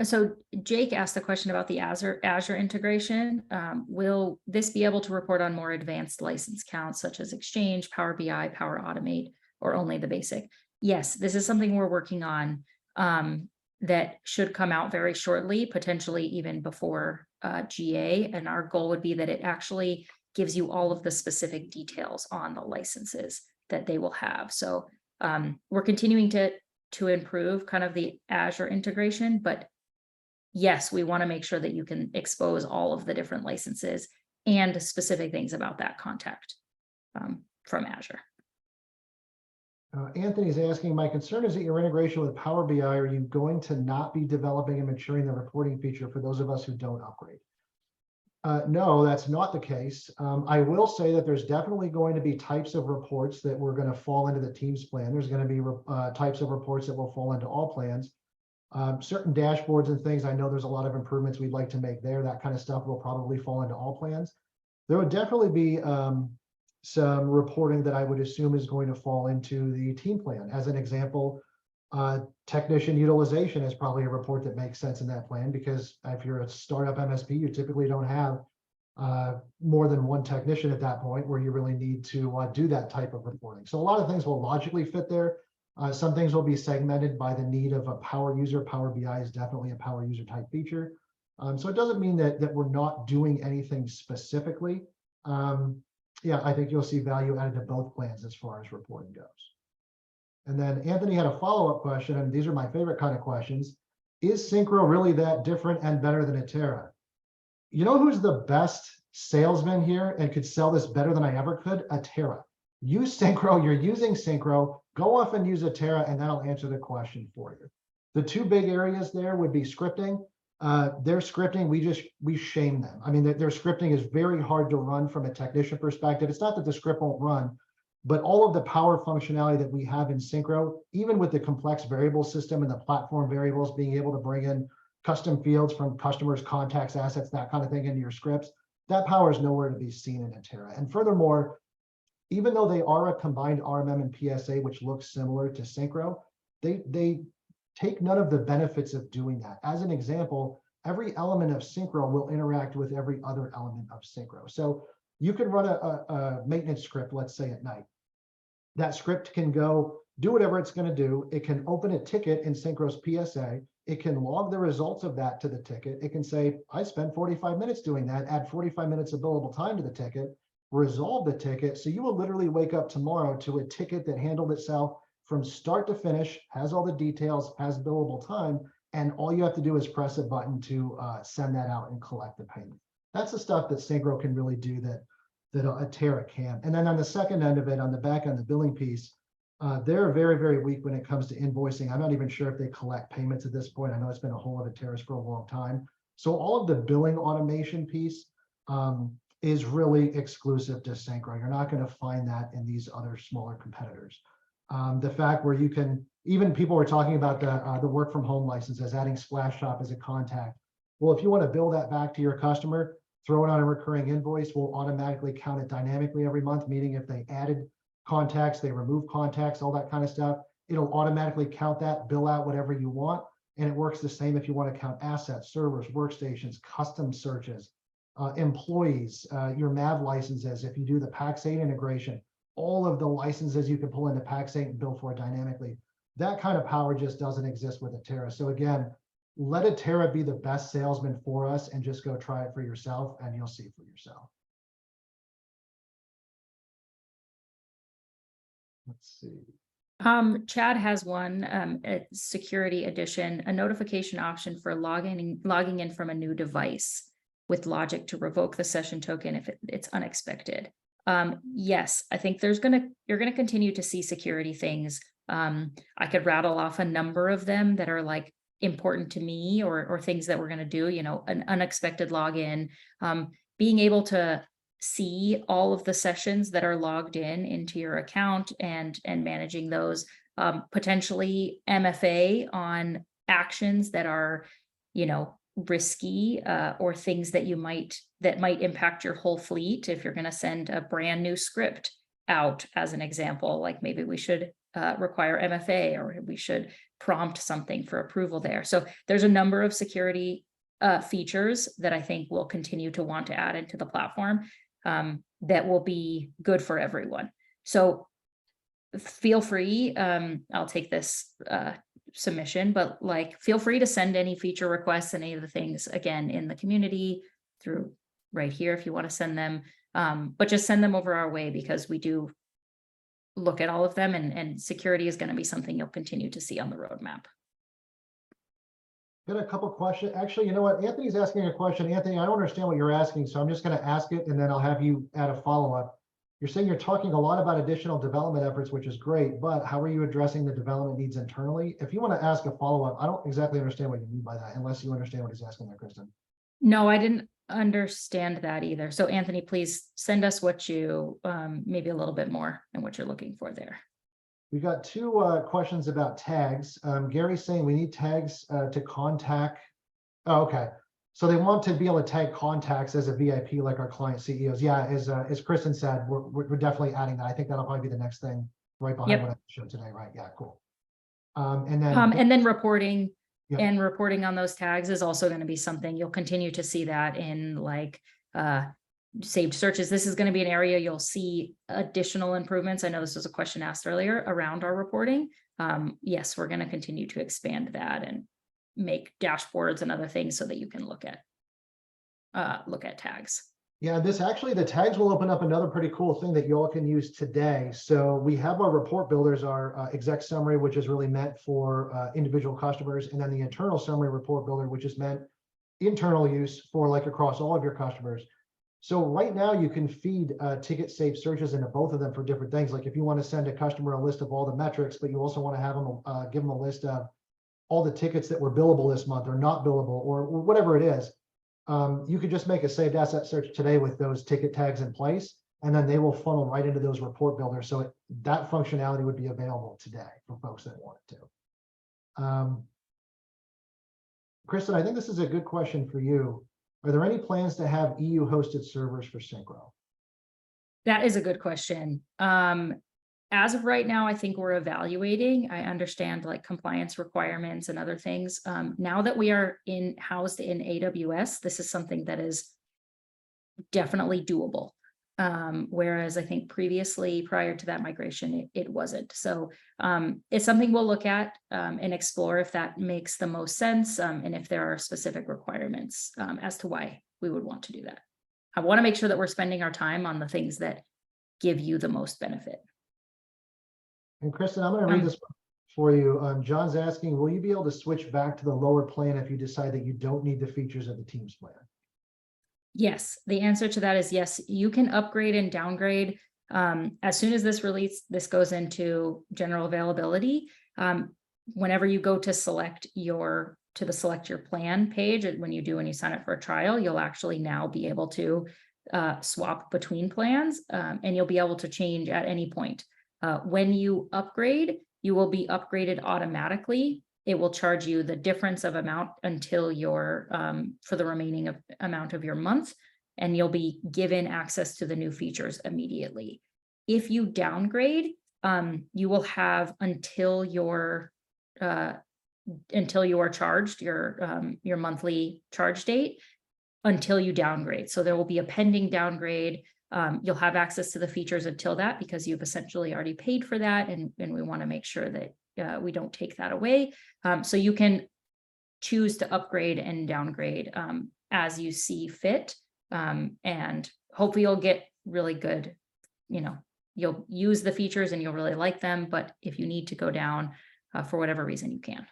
So Jake asked the question about the Azure integration. Will this be able to report on more advanced license counts, such as Exchange, Power BI, Power Automate, or only the basic? Yes, this is something we're working on that should come out very shortly, potentially even before GA. And our goal would be that it actually gives you all of the specific details on the licenses that they will have. So we're continuing to improve kind of the Azure integration, but yes, we want to make sure that you can expose all of the different licenses and specific things about that contact from Azure. Anthony's asking, my concern is that your integration with Power BI, are you going to not be developing and maturing the reporting feature for those of us who don't upgrade? No, that's not the case. I will say that there's definitely going to be types of reports that we're going to fall into the Teams plan. There's going to be types of reports that will fall into all plans. Certain dashboards and things, I know there's a lot of improvements we'd like to make there. That kind of stuff will probably fall into all plans. There would definitely be some reporting that I would assume is going to fall into the team plan. As an example, technician utilization is probably a report that makes sense in that plan, because if you're a startup MSP, you typically don't have more than one technician at that point where you really need to do that type of reporting. So a lot of things will logically fit there. Some things will be segmented by the need of a power user. Power BI is definitely a power user type feature. So it doesn't mean that we're not doing anything specifically. Yeah, I think you'll see value added to both plans as far as reporting goes. And then Anthony had a follow-up question, and these are my favorite kind of questions. Is Syncro really that different and better than Atera? You know who's the best salesman here and could sell this better than I ever could? Atera. Use Syncro, you're using Syncro, go off and use Atera, and that'll answer the question for you. The two big areas there would be scripting. Their scripting, we shame them. I mean, their scripting is very hard to run from a technician perspective. It's not that the script won't run, but all of the power functionality that we have in Syncro, even with the complex variable system and the platform variables, being able to bring in custom fields from customers, contacts, assets, that kind of thing into your scripts, that power is nowhere to be seen in Atera. And furthermore, even though they are a combined RMM and PSA, which looks similar to Syncro, they take none of the benefits of doing that. As an example, every element of Syncro will interact with every other element of Syncro. So you can run a maintenance script, let's say at night. That script can go do whatever it's going to do. It can open a ticket in Syncro's PSA. It can log the results of that to the ticket. It can say, I spent 45 minutes doing that, add 45 minutes of billable time to the ticket, resolve the ticket. So you will literally wake up tomorrow to a ticket that handled itself from start to finish, has all the details, has billable time, and all you have to do is press a button to send that out and collect the payment. That's the stuff that Syncro can really do that Atera can. And then on the second end of it, on the back end, the billing piece, they're very, very weak when it comes to invoicing. I'm not even sure if they collect payments at this point. I know it's been a whole of Atera's for a long time. So all of the billing automation piece is really exclusive to Syncro. You're not going to find that in these other smaller competitors. The fact where you can, even people were talking about the work from home licenses, adding Splashtop as a contact. Well, if you want to bill that back to your customer, throw it on a recurring invoice, we'll automatically count it dynamically every month, meaning if they added contacts, they remove contacts, all that kind of stuff, it'll automatically count that, bill out whatever you want. And it works the same if you want to count assets, servers, workstations, custom searches, employees, your MAV licenses. If you do the Pax8 integration, all of the licenses you can pull into Pax8 and bill for dynamically. That kind of power just doesn't exist with Atera. So again, let Atera be the best salesman for us and just go try it for yourself and you'll see for yourself. Let's see. Chad has one, a security edition, a notification option for logging in from a new device with logic to revoke the session token if it's unexpected. Yes, I think you're gonna continue to see security things. I could rattle off a number of them that are like important to me or things that we're gonna do, an unexpected login, being able to see all of the sessions that are logged into your account and managing those, potentially MFA on actions that are, risky, or things that might impact your whole fleet. If you're going to send a brand new script out, as an example, like maybe we should require MFA, or we should prompt something for approval there. So there's a number of security features that I think we'll continue to want to add into the platform, that will be good for everyone. So feel free, I'll take this submission, but feel free to send any feature requests, any of the things, again, in the community through right here if you want to send them, but just send them over our way, because we do look at all of them, and security is going to be something you'll continue to see on the roadmap. Got a couple questions. Actually, you know what? Anthony's asking a question. Anthony, I don't understand what you're asking, so I'm just going to ask it, and then I'll have you add a follow-up. You're saying you're talking a lot about additional development efforts, which is great, but how are you addressing the development needs internally? If you want to ask a follow-up, I don't exactly understand what you mean by that, unless you understand what he's asking there, Kristen. No, I didn't understand that either. So Anthony, please send us what you, maybe a little bit more and what you're looking for there. We got two questions about tags. Gary's saying we need tags to contact. Oh, okay. So they want to be able to tag contacts as a VIP, like our client CEOs. Yeah, as Kristen said, we're definitely adding that. I think that'll probably be the next thing right behind what I showed today, right? Yeah, cool. And then reporting. Yep. And reporting on those tags is also going to be something you'll continue to see that in saved searches. This is going to be an area you'll see additional improvements. I know this was a question asked earlier around our reporting. Yes, we're going to continue to expand that and make dashboards and other things so that you can look at tags. Yeah, the tags will open up another pretty cool thing that you all can use today. So we have our report builders, our exec summary, which is really meant for individual customers, and then the internal summary report builder, which is meant internal use for across all of your customers. So right now you can feed ticket saved searches into both of them for different things. Like if you want to send a customer a list of all the metrics, but you also want to have them give them a list of all the tickets that were billable this month or not billable or whatever it is. You could just make a saved asset search today with those ticket tags in place, and then they will funnel right into those report builders. So that functionality would be available today for folks that want it to. Kristen, I think this is a good question for you. Are there any plans to have EU hosted servers for Synchro? That is a good question. As of right now, I think we're evaluating. I understand compliance requirements and other things. Now that we are housed in AWS, this is something that is definitely doable. Whereas I think previously, prior to that migration, it wasn't. So it's something we'll look at and explore if that makes the most sense, and if there are specific requirements as to why we would want to do that. I want to make sure that we're spending our time on the things that give you the most benefit. And Kristen, I'm going to read this for you. John's asking, will you be able to switch back to the lower plan if you decide that you don't need the features of the Teams plan? Yes, the answer to that is yes. You can upgrade and downgrade as soon as this goes into general availability. Whenever you go to select your plan page, when you sign up for a trial, you'll actually now be able to swap between plans, and you'll be able to change at any point. When you upgrade, you will be upgraded automatically. It will charge you the difference of amount until for the remaining amount of your month, and you'll be given access to the new features immediately. If you downgrade, you will have until you are charged your monthly charge date until you downgrade. So there will be a pending downgrade. You'll have access to the features until that, because you've essentially already paid for that, and we want to make sure that we don't take that away. So you can choose to upgrade and downgrade as you see fit, and hopefully you'll get really good, you'll use the features and you'll really like them. But if you need to go down for whatever reason, you can.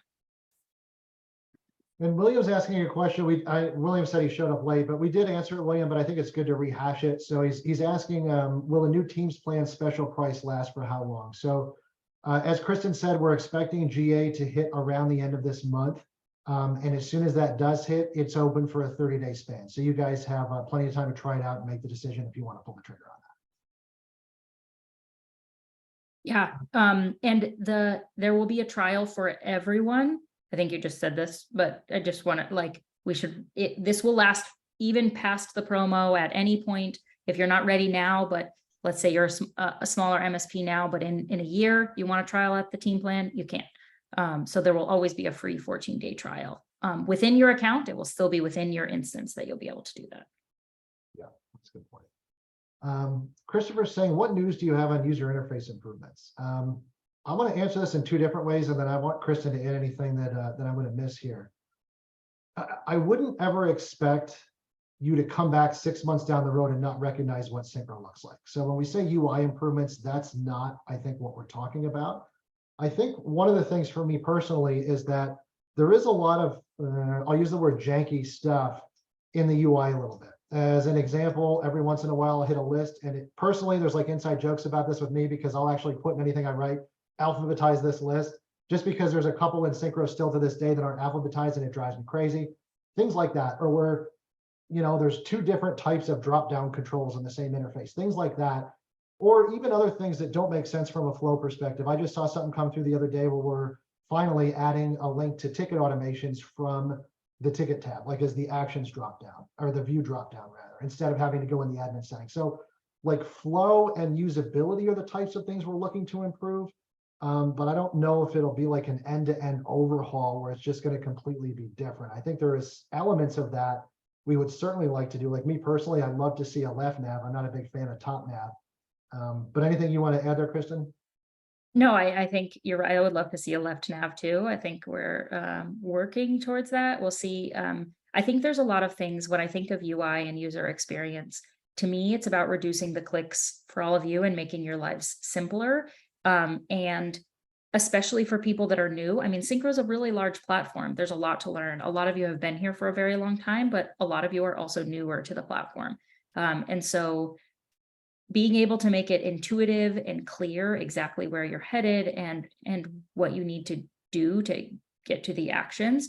And William's asking a question. William said he showed up late, but we did answer it, William, but I think it's good to rehash it. So he's asking, will the new Teams plan special price last for how long? So as Kristen said, we're expecting GA to hit around the end of this month. And as soon as that does hit, it's open for a 30-day span. So you guys have plenty of time to try it out and make the decision if you want to pull the trigger on that. Yeah. And there will be a trial for everyone. I think you just said this, but I just want to, like, this will last even past the promo at any point. If you're not ready now, but let's say you're a smaller MSP now, but in a year, you want to trial out the team plan, you can't. So there will always be a free 14-day trial. Within your account, it will still be within your instance that you'll be able to do that. Yeah, that's a good point. Christopher's saying, what news do you have on user interface improvements? I'm going to answer this in two different ways, and then I want Kristen to add anything that I'm going to miss here. I wouldn't ever expect you to come back 6 months down the road and not recognize what Synchro looks like. So when we say UI improvements, that's not, I think, what we're talking about. I think one of the things for me personally is that there is a lot of, I'll use the word janky stuff in the UI a little bit. As an example, every once in a while I'll hit a list, and personally, there's like inside jokes about this with me because I'll actually put in anything I write, alphabetize this list, just because there's a couple in Synchro still to this day that aren't alphabetized and it drives me crazy. Things like that, or where, there's two different types of drop-down controls in the same interface, things like that, or even other things that don't make sense from a flow perspective. I just saw something come through the other day where we're finally adding a link to ticket automations from the ticket tab, like as the actions drop down, or the view drop down rather, instead of having to go in the admin settings. So like flow and usability are the types of things we're looking to improve. But I don't know if it'll be like an end-to-end overhaul where it's just going to completely be different. I think there is elements of that we would certainly like to do. Like me personally, I'd love to see a left nav. I'm not a big fan of top nav. But anything you want to add there, Kristen? No, I think you're right. I would love to see a left nav too. I think we're working towards that. We'll see. I think there's a lot of things when I think of UI and user experience. To me, it's about reducing the clicks for all of you and making your lives simpler. And especially for people that are new. I mean, Synchro is a really large platform. There's a lot to learn. A lot of you have been here for a very long time, but a lot of you are also newer to the platform. And so being able to make it intuitive and clear exactly where you're headed and what you need to do to get to the actions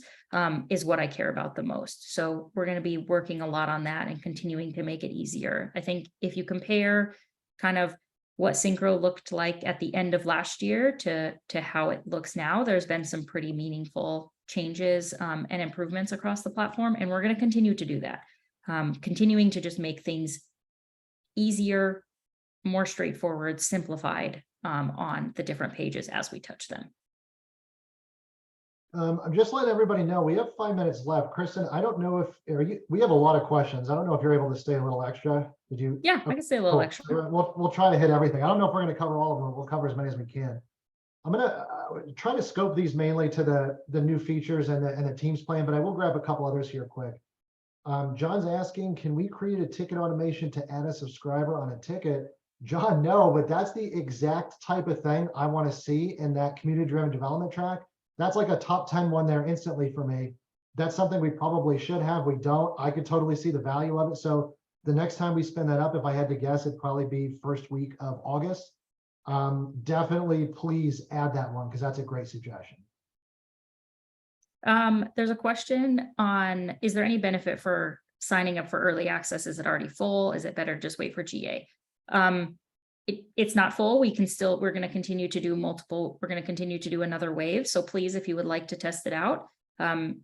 is what I care about the most. So we're going to be working a lot on that and continuing to make it easier. I think if you compare kind of what Synchro looked like at the end of last year to how it looks now, there's been some pretty meaningful changes and improvements across the platform. And we're going to continue to do that, continuing to just make things easier, more straightforward, simplified on the different pages as we touch them. I'm just letting everybody know we have 5 minutes left. Kristen, I don't know if we have a lot of questions. I don't know if you're able to stay a little extra. Did you? Yeah, I can stay a little Cool. extra. We'll try to hit everything. I don't know if we're going to cover all of them. We'll cover as many as we can. I'm going to try to scope these mainly to the new features and the Teams plan, but I will grab a couple others here quick. John's asking, can we create a ticket automation to add a subscriber on a ticket? John, no, but that's the exact type of thing I want to see in that community-driven development track. That's like a top 10 one there instantly for me. That's something we probably should have. We don't. I could totally see the value of it. So the next time we spin that up, if I had to guess, it'd probably be first week of August. Definitely please add that one because that's a great suggestion. There's a question on, is there any benefit for signing up for early access? Is it already full? Is it better to just wait for GA? It's not full. We're going to continue to do we're going to continue to do another wave. So please, if you would like to test it out,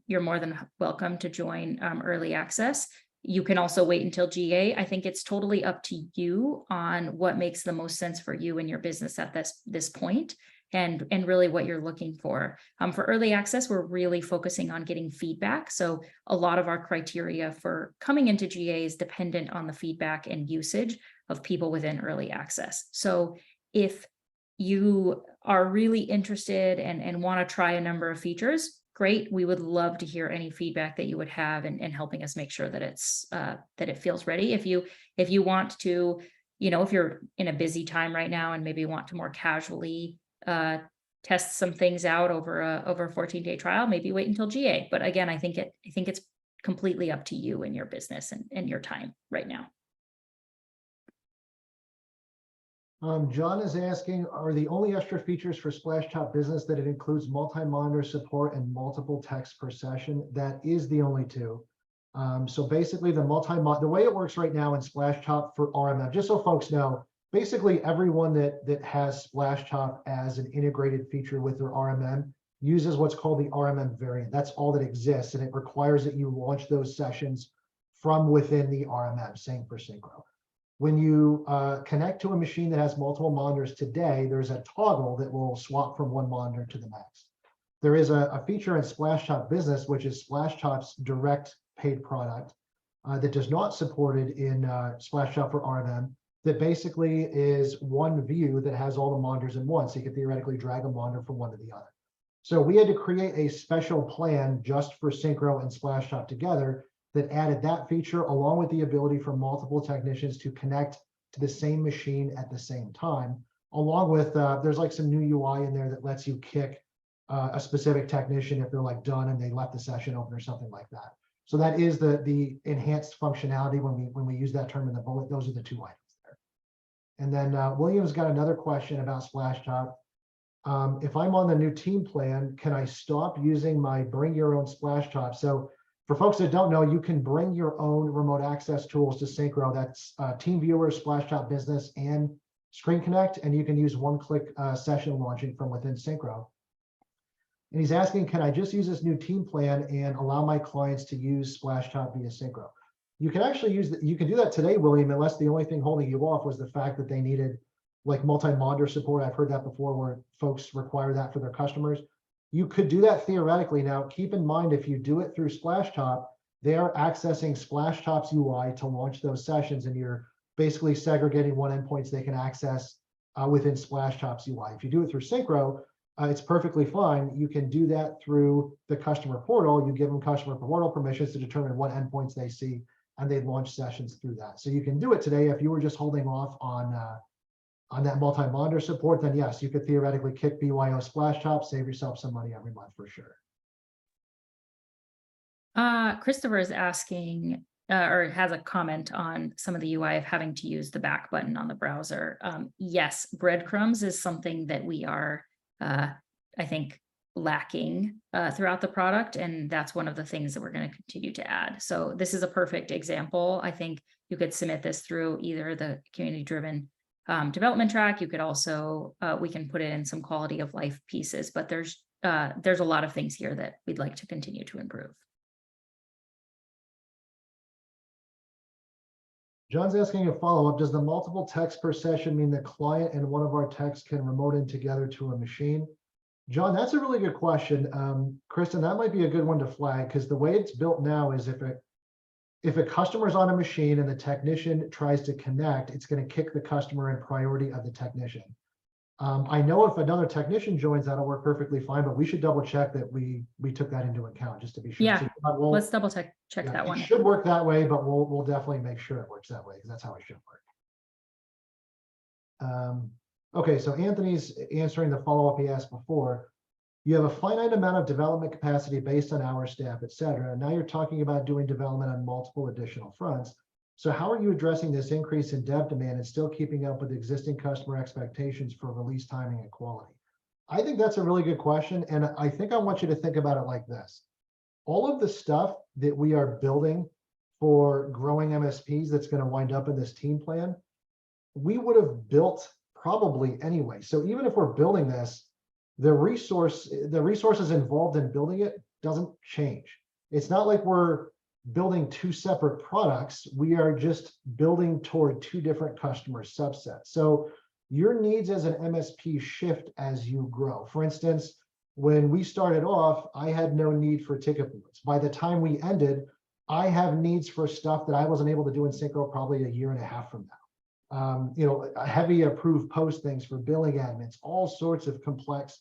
you're more than welcome to join early access. You can also wait until GA. I think it's totally up to you on what makes the most sense for you and your business at this point, and really what you're looking for. For early access, we're really focusing on getting feedback. So a lot of our criteria for coming into GA is dependent on the feedback and usage of people within early access. So if you are really interested and want to try a number of features, great. We would love to hear any feedback that you would have and helping us make sure that it's that it feels ready. If you want to if you're in a busy time right now and maybe want to more casually test some things out over a 14-day trial, maybe wait until GA. But again, I think it's completely up to you and your business and your time right now. John is asking, are the only extra features for Splashtop Business that it includes multi-monitor support and multiple texts per session? That is the only two. So basically the way it works right now in Splashtop for RMM, just so folks know, basically everyone that has Splashtop as an integrated feature with their RMM uses what's called the RMM variant. That's all that exists, and it requires that you launch those sessions from within the RMM, same for Synchro. When you connect to a machine that has multiple monitors today, there's a toggle that will swap from one monitor to the next. There is a feature in Splashtop Business, which is Splashtop's direct paid product that does not supported in Splashtop for RMM, that basically is one view that has all the monitors in one. So you can theoretically drag a monitor from one to the other. So we had to create a special plan just for Synchro and Splashtop together that added that feature, along with the ability for multiple technicians to connect to the same machine at the same time, along with, there's like some new UI in there that lets you kick a specific technician if they're like done and they left the session open or something like that. So that is the enhanced functionality when we use that term in the bullet. Those are the two items there. And then William's got another question about Splashtop. If I'm on the new team plan, can I stop using my bring your own Splashtop? So for folks that don't know, you can bring your own remote access tools to Synchro. That's TeamViewer, Splashtop Business, and Screen Connect, and you can use one-click session launching from within Synchro. And he's asking, can I just use this new team plan and allow my clients to use Splashtop via Synchro? You can actually you can do that today, William, unless the only thing holding you off was the fact that they needed like multi-monitor support. I've heard that before where folks require that for their customers. You could do that theoretically. Now, keep in mind, if you do it through Splashtop, they are accessing Splashtop's UI to launch those sessions, and you're basically segregating what endpoints they can access within Splashtop's UI. If you do it through Synchro, it's perfectly fine. You can do that through the customer portal. You give them customer portal permissions to determine what endpoints they see, and they launch sessions through that. So you can do it today. If you were just holding off on that multi-monitor support, then yes, you could theoretically kick BYO Splashtop, save yourself some money every month for sure. Christopher is asking, or has a comment on some of the UI of having to use the back button on the browser. Yes, breadcrumbs is something that we are, I think, lacking throughout the product, and that's one of the things that we're going to continue to add. So this is a perfect example. I think you could submit this through either the community-driven development track. You could also, we can put it in some quality of life pieces, but there's a lot of things here that we'd like to continue to improve. John's asking a follow-up. Does the multiple texts per session mean the client and one of our texts can remote in together to a machine? John, that's a really good question. Kristen, that might be a good one to flag, because the way it's built now is if a customer's on a machine and the technician tries to connect, it's going to kick the customer in priority of the technician. I know if another technician joins, that'll work perfectly fine, but we should double check that we took that into account just to be sure. Yeah, So let's double check that one. It should work that way, but we'll definitely make sure it works that way, because that's how it should work. Okay, so Anthony's answering the follow-up he asked before. You have a finite amount of development capacity based on our staff, et cetera. Now you're talking about doing development on multiple additional fronts. So how are you addressing this increase in dev demand and still keeping up with existing customer expectations for release timing and quality? I think that's a really good question. And I think I want you to think about it like this. All of the stuff that we are building for growing MSPs that's going to wind up in this team plan, we would have built probably anyway. So even if we're building this, the resources involved in building it doesn't change. It's not like we're building two separate products. We are just building toward two different customer subsets. So your needs as an MSP shift as you grow. For instance, when we started off, I had no need for ticket boards. By the time we ended, I have needs for stuff that I wasn't able to do in Synchro probably a year and a half from now. Heavy approved post things for billing admins, all sorts of complex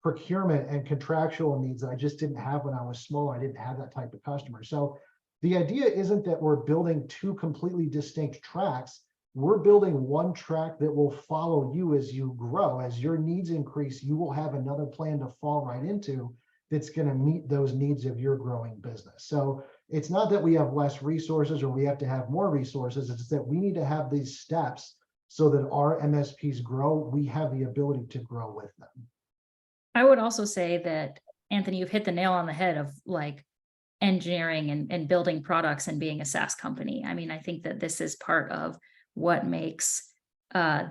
procurement and contractual needs that I just didn't have when I was smaller. I didn't have that type of customer. So the idea isn't that we're building two completely distinct tracks. we're building one track that will follow you as you grow. As your needs increase, you will have another plan to fall right into that's going to meet those needs of your growing business. So it's not that we have less resources or we have to have more resources. It's that we need to have these steps so that our MSPs grow. We have the ability to grow with them. I would also say that, Anthony, you've hit the nail on the head of like engineering and building products and being a SaaS company. I mean, I think that this is part of what makes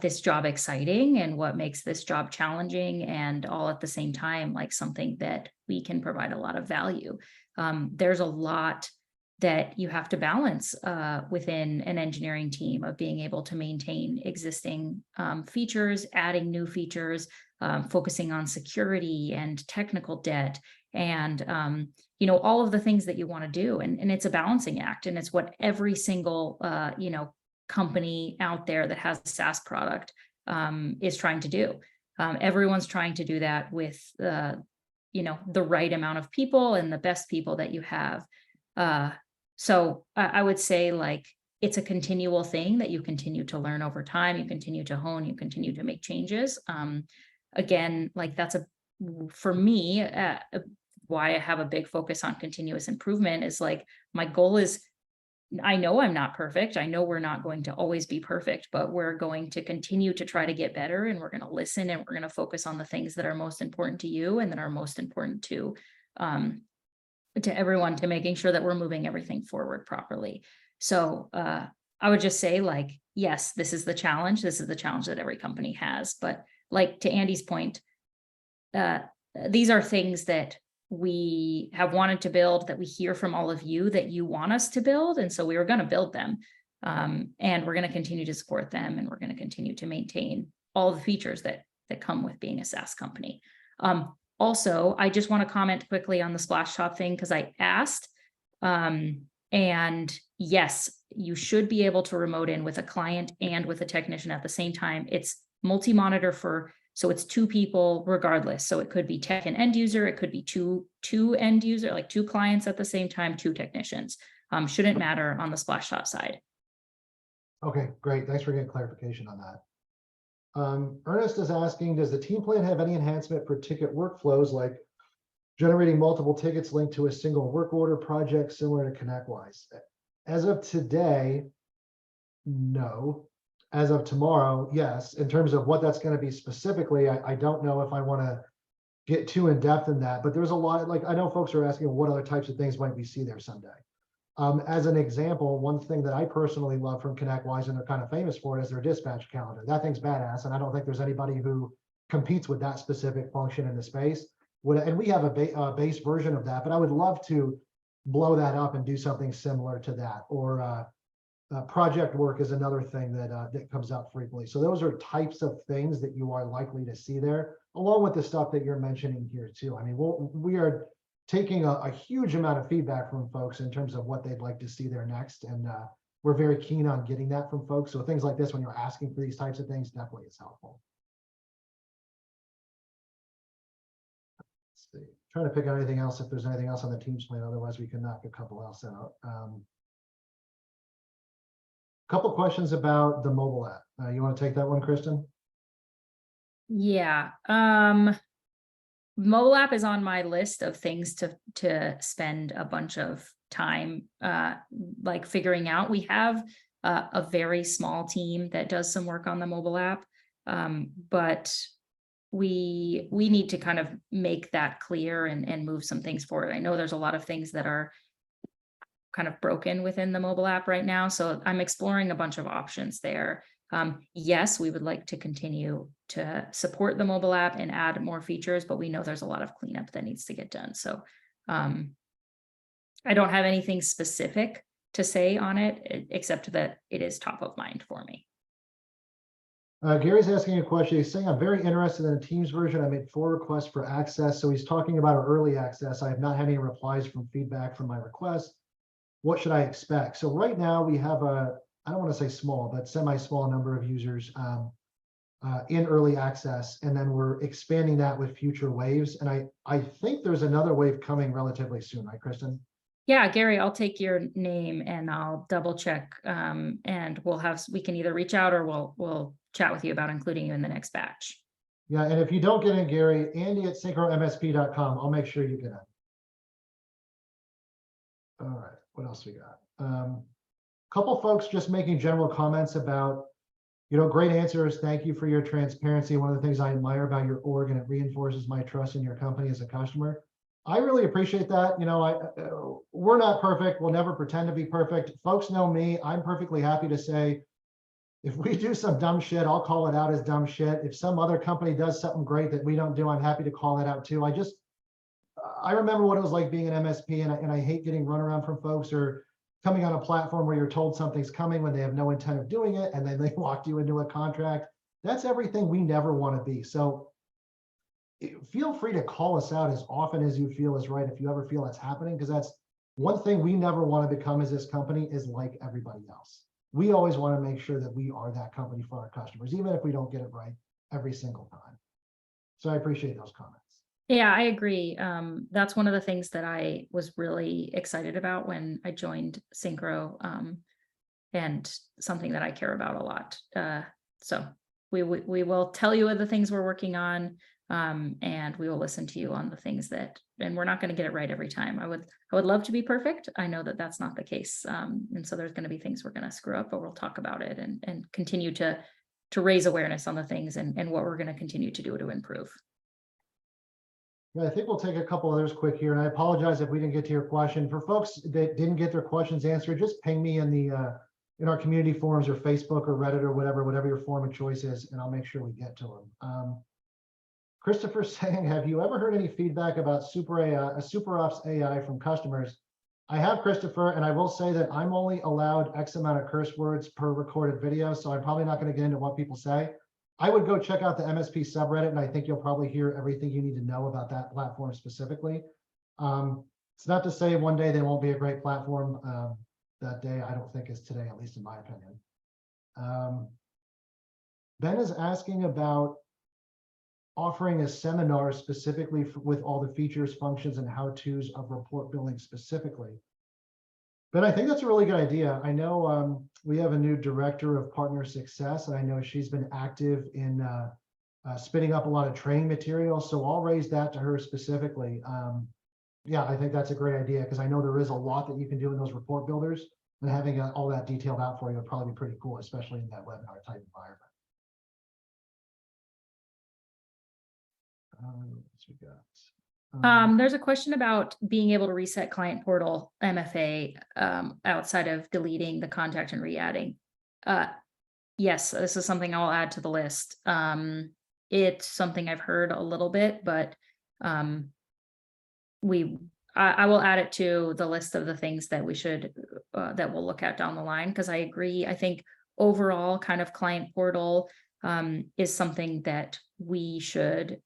this job exciting and what makes this job challenging, and all at the same time, like something that we can provide a lot of value. There's a lot that you have to balance within an engineering team of being able to maintain existing features, adding new features, focusing on security and technical debt, and all of the things that you want to do. And it's a balancing act, and it's what every single company out there that has a SaaS product is trying to do. Everyone's trying to do that with the right amount of people and the best people that you have. So I would say, like, it's a continual thing that you continue to learn over time, you continue to hone, you continue to make changes. Again, like that's for me, why I have a big focus on continuous improvement is like, my goal is, I know I'm not perfect. I know we're not going to always be perfect, but we're going to continue to try to get better, and we're going to listen, and we're going to focus on the things that are most important to you and that are most important to everyone, to making sure that we're moving everything forward properly. So I would just say, like, yes, this is the challenge. This is the challenge that every company has. But like to Andy's point, these are things that we have wanted to build, that we hear from all of you that you want us to build. And so we were going to build them, and we're going to continue to support them, and we're going to continue to maintain all the features that come with being a SaaS company. Also, I just want to comment quickly on the splash top thing, because I asked, and yes, you should be able to remote in with a client and with a technician at the same time. It's multi-monitor so it's two people regardless. So it could be tech and end user. It could be two end user, like two clients at the same time, two technicians. Shouldn't matter on the splash top side. Okay, great. Thanks for getting clarification on that. Ernest is asking, does the team plan have any enhancement for ticket workflows, like generating multiple tickets linked to a single work order project similar to ConnectWise? As of today, no. As of tomorrow, yes. In terms of what that's going to be specifically, I don't know if I want to get too in depth in that, but there's a lot, like, I know folks are asking what other types of things might we see there someday. As an example, one thing that I personally love from ConnectWise, and they're kind of famous for it, is their dispatch calendar. That thing's badass, and I don't think there's anybody who competes with that specific function in the space. And we have a base version of that, but I would love to blow that up and do something similar to that. Or project work is another thing that comes out frequently. So those are types of things that you are likely to see there, along with the stuff that you're mentioning here too. I mean, we are taking a huge amount of feedback from folks in terms of what they'd like to see there next. And we're very keen on getting that from folks. So things like this, when you're asking for these types of things, definitely is helpful. Let's see, trying to pick out anything else, if there's anything else on the Teams plan. Otherwise, we can knock a couple else out. Couple questions about the mobile app. You want to take that one, Kristen? Yeah. Mobile app is on my list of things to spend a bunch of time like figuring out. We have a very small team that does some work on the mobile app, but we need to kind of make that clear and move some things forward. I know there's a lot of things that are kind of broken within the mobile app right now. So I'm exploring a bunch of options there. Yes, we would like to continue to support the mobile app and add more features, but we know there's a lot of cleanup that needs to get done. So I don't have anything specific to say on it, except that it is top of mind for me. Gary's asking a question. He's saying, I'm very interested in the Teams version. I made 4 requests for access. So he's talking about our early access. I have not had any replies from feedback from my request. What should I expect? So right now we have I don't want to say small, but semi-small number of users in early access. And then we're expanding that with future waves. And I think there's another wave coming relatively soon, right, Kristen? Yeah, Gary, I'll take your name and I'll double check. And we can either reach out or we'll chat with you about including you in the next batch. Yeah, and if you don't get in, Gary, Andy@syncromsp.com. I'll make sure you get in. All right, what else we got? Couple folks just making general comments about, great answers. Thank you for your transparency. One of the things I admire about your org, and it reinforces my trust in your company as a customer. I really appreciate that. We're not perfect. We'll never pretend to be perfect. Folks know me. I'm perfectly happy to say, if we do some dumb shit, I'll call it out as dumb shit. If some other company does something great that we don't do, I'm happy to call it out too. I remember what it was like being an MSP, and I hate getting run around from folks or coming on a platform where you're told something's coming when they have no intent of doing it, and then they locked you into a contract. That's everything we never want to be. So feel free to call us out as often as you feel is right if you ever feel that's happening, because that's one thing we never want to become as this company is like everybody else. We always want to make sure that we are that company for our customers, even if we don't get it right every single time. So I appreciate those comments. Yeah, I agree. That's one of the things that I was really excited about when I joined Synchro, and something that I care about a lot. So we will tell you of the things we're working on, and we will listen to you on the things and we're not going to get it right every time. I would love to be perfect. I know that that's not the case. And so there's going to be things we're going to screw up, but we'll talk about it and continue to raise awareness on the things and what we're going to continue to do to improve. Yeah, I think we'll take a couple others quick here, and I apologize if we didn't get to your question. For folks that didn't get their questions answered, just ping me in our community forums or Facebook or Reddit or whatever your form of choice is, and I'll make sure we get to them. Christopher's saying, have you ever heard any feedback about Super Ops AI from customers? I have, Christopher, and I will say that I'm only allowed X amount of curse words per recorded video, so I'm probably not going to get into what people say. I would go check out the MSP subreddit, and I think you'll probably hear everything you need to know about that platform specifically. It's not to say one day they won't be a great platform. That day, I don't think is today, at least in my opinion. Ben is asking about offering a seminar specifically with all the features, functions, and how-tos of report building specifically. But I think that's a really good idea. I know we have a new director of partner success, and I know she's been active in spinning up a lot of training material. So I'll raise that to her specifically. Yeah, I think that's a great idea, because I know there is a lot that you can do in those report builders, and having all that detailed out for you would probably be pretty cool, especially in that webinar type environment. What's we got? There's a question about being able to reset client portal MFA outside of deleting the contact and re-adding. Yes, this is something I'll add to the list. It's something I've heard a little bit, but I will add it to the list of the things that we should that we'll look at down the line, because I agree. I think overall kind of client portal is something that we should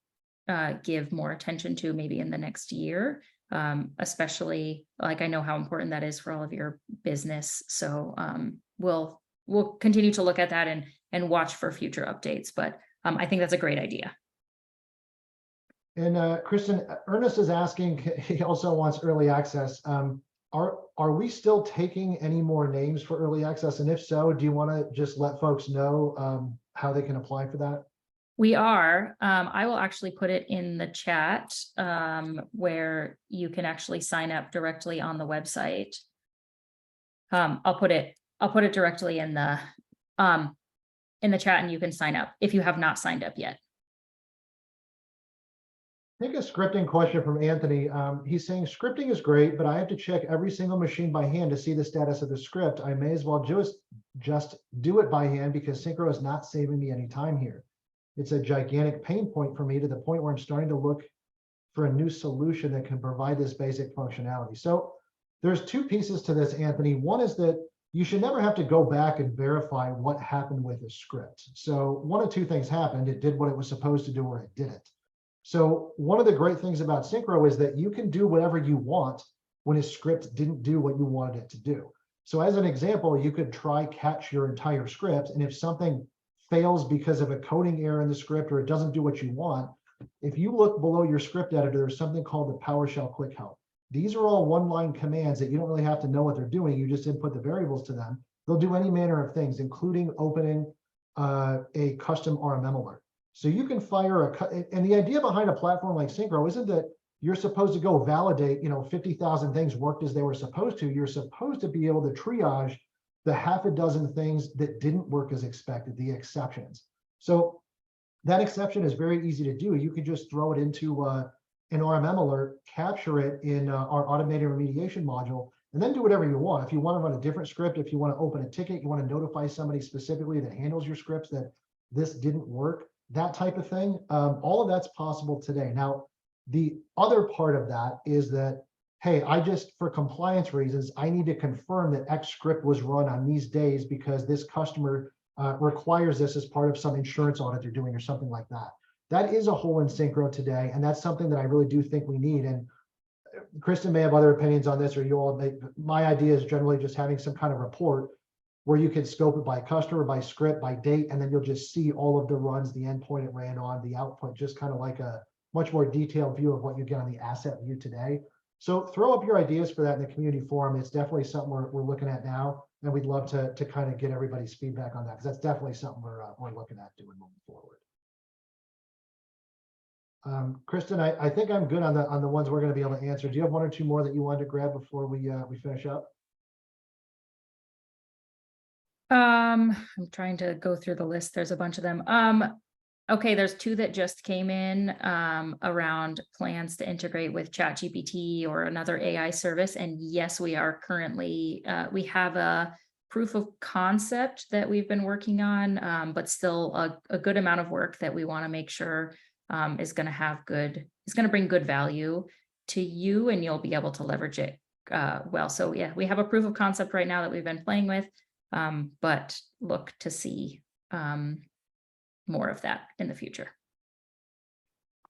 give more attention to maybe in the next year, especially like I know how important that is for all of your business. So we'll continue to look at that and watch for future updates. But I think that's a great idea. And Kristen, Ernest is asking, he also wants early access. Are we still taking any more names for early access? And if so, do you want to just let folks know how they can apply for that? We are. I will actually put it in the chat where you can actually sign up directly on the website. I'll put it directly in the chat, and you can sign up if you have not signed up yet. I think a scripting question from Anthony. He's saying scripting is great, but I have to check every single machine by hand to see the status of the script. I may as well just do it by hand, because Synchro is not saving me any time here. It's a gigantic pain point for me, to the point where I'm starting to look for a new solution that can provide this basic functionality. So there's two pieces to this, Anthony. One is that you should never have to go back and verify what happened with a script. So one of two things happened. It did what it was supposed to do, or it didn't. So one of the great things about Synchro is that you can do whatever you want when a script didn't do what you wanted it to do. So as an example, you could try catch your entire script, and if something fails because of a coding error in the script, or it doesn't do what you want, if you look below your script editor, there's something called the PowerShell Quick Help. These are all one-line commands that you don't really have to know what they're doing. You just input the variables to them. They'll do any manner of things, including opening a custom RMM alert. So you can fire and the idea behind a platform like Synchro isn't that you're supposed to go validate, 50,000 things worked as they were supposed to. You're supposed to be able to triage the half a dozen things that didn't work as expected, the exceptions. So that exception is very easy to do. You can just throw it into an RMM alert, capture it in our automated remediation module, and then do whatever you want. If you want to run a different script, if you want to open a ticket, you want to notify somebody specifically that handles your scripts that this didn't work, that type of thing, all of that's possible today. Now, the other part of that is that, hey, for compliance reasons, I need to confirm that X script was run on these days because this customer requires this as part of some insurance audit they're doing or something like that. That is a hole in Synchro today, and that's something that I really do think we need. And Kristen may have other opinions on this, or you all may. My idea is generally just having some kind of report where you can scope it by customer, by script, by date, and then you'll just see all of the runs, the endpoint it ran on, the output, just kind of like a much more detailed view of what you get on the asset view today. So throw up your ideas for that in the community forum. It's definitely something we're looking at now, and we'd love to kind of get everybody's feedback on that, because that's definitely something we're looking at doing moving forward. Kristen, I think I'm good on the ones we're going to be able to answer. Do you have one or two more that you wanted to grab before we finish up? I'm trying to go through the list. There's a bunch of them. Okay, there's two that just came in around plans to integrate with ChatGPT or another AI service. And yes, we are currently, we have a proof of concept that we've been working on, but still a good amount of work that we want to make sure is going to bring good value to you, and you'll be able to leverage it well. So yeah, we have a proof of concept right now that we've been playing with, but look to see more of that in the future.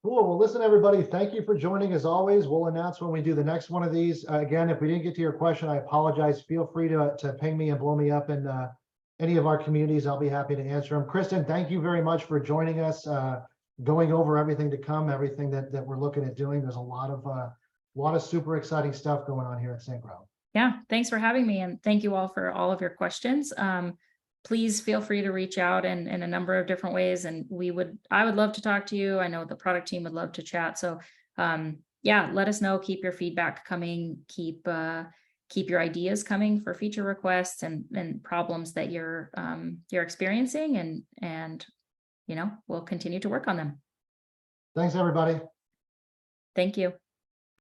Cool. Well, listen, everybody, thank you for joining. As always, we'll announce when we do the next one of these. Again, if we didn't get to your question, I apologize. Feel free to ping me and blow me up in any of our communities. I'll be happy to answer them. Kristen, thank you very much for joining us, going over everything to come, everything that we're looking at doing. There's a lot of super exciting stuff going on here at Synchro. Yeah, thanks for having me, and thank you all for all of your questions. Please feel free to reach out in a number of different ways, and I would love to talk to you. I know the product team would love to chat. So yeah, let us know, keep your feedback coming, keep your ideas coming for feature requests and problems that you're experiencing, and we'll continue to work on them. Thanks, everybody. Thank you.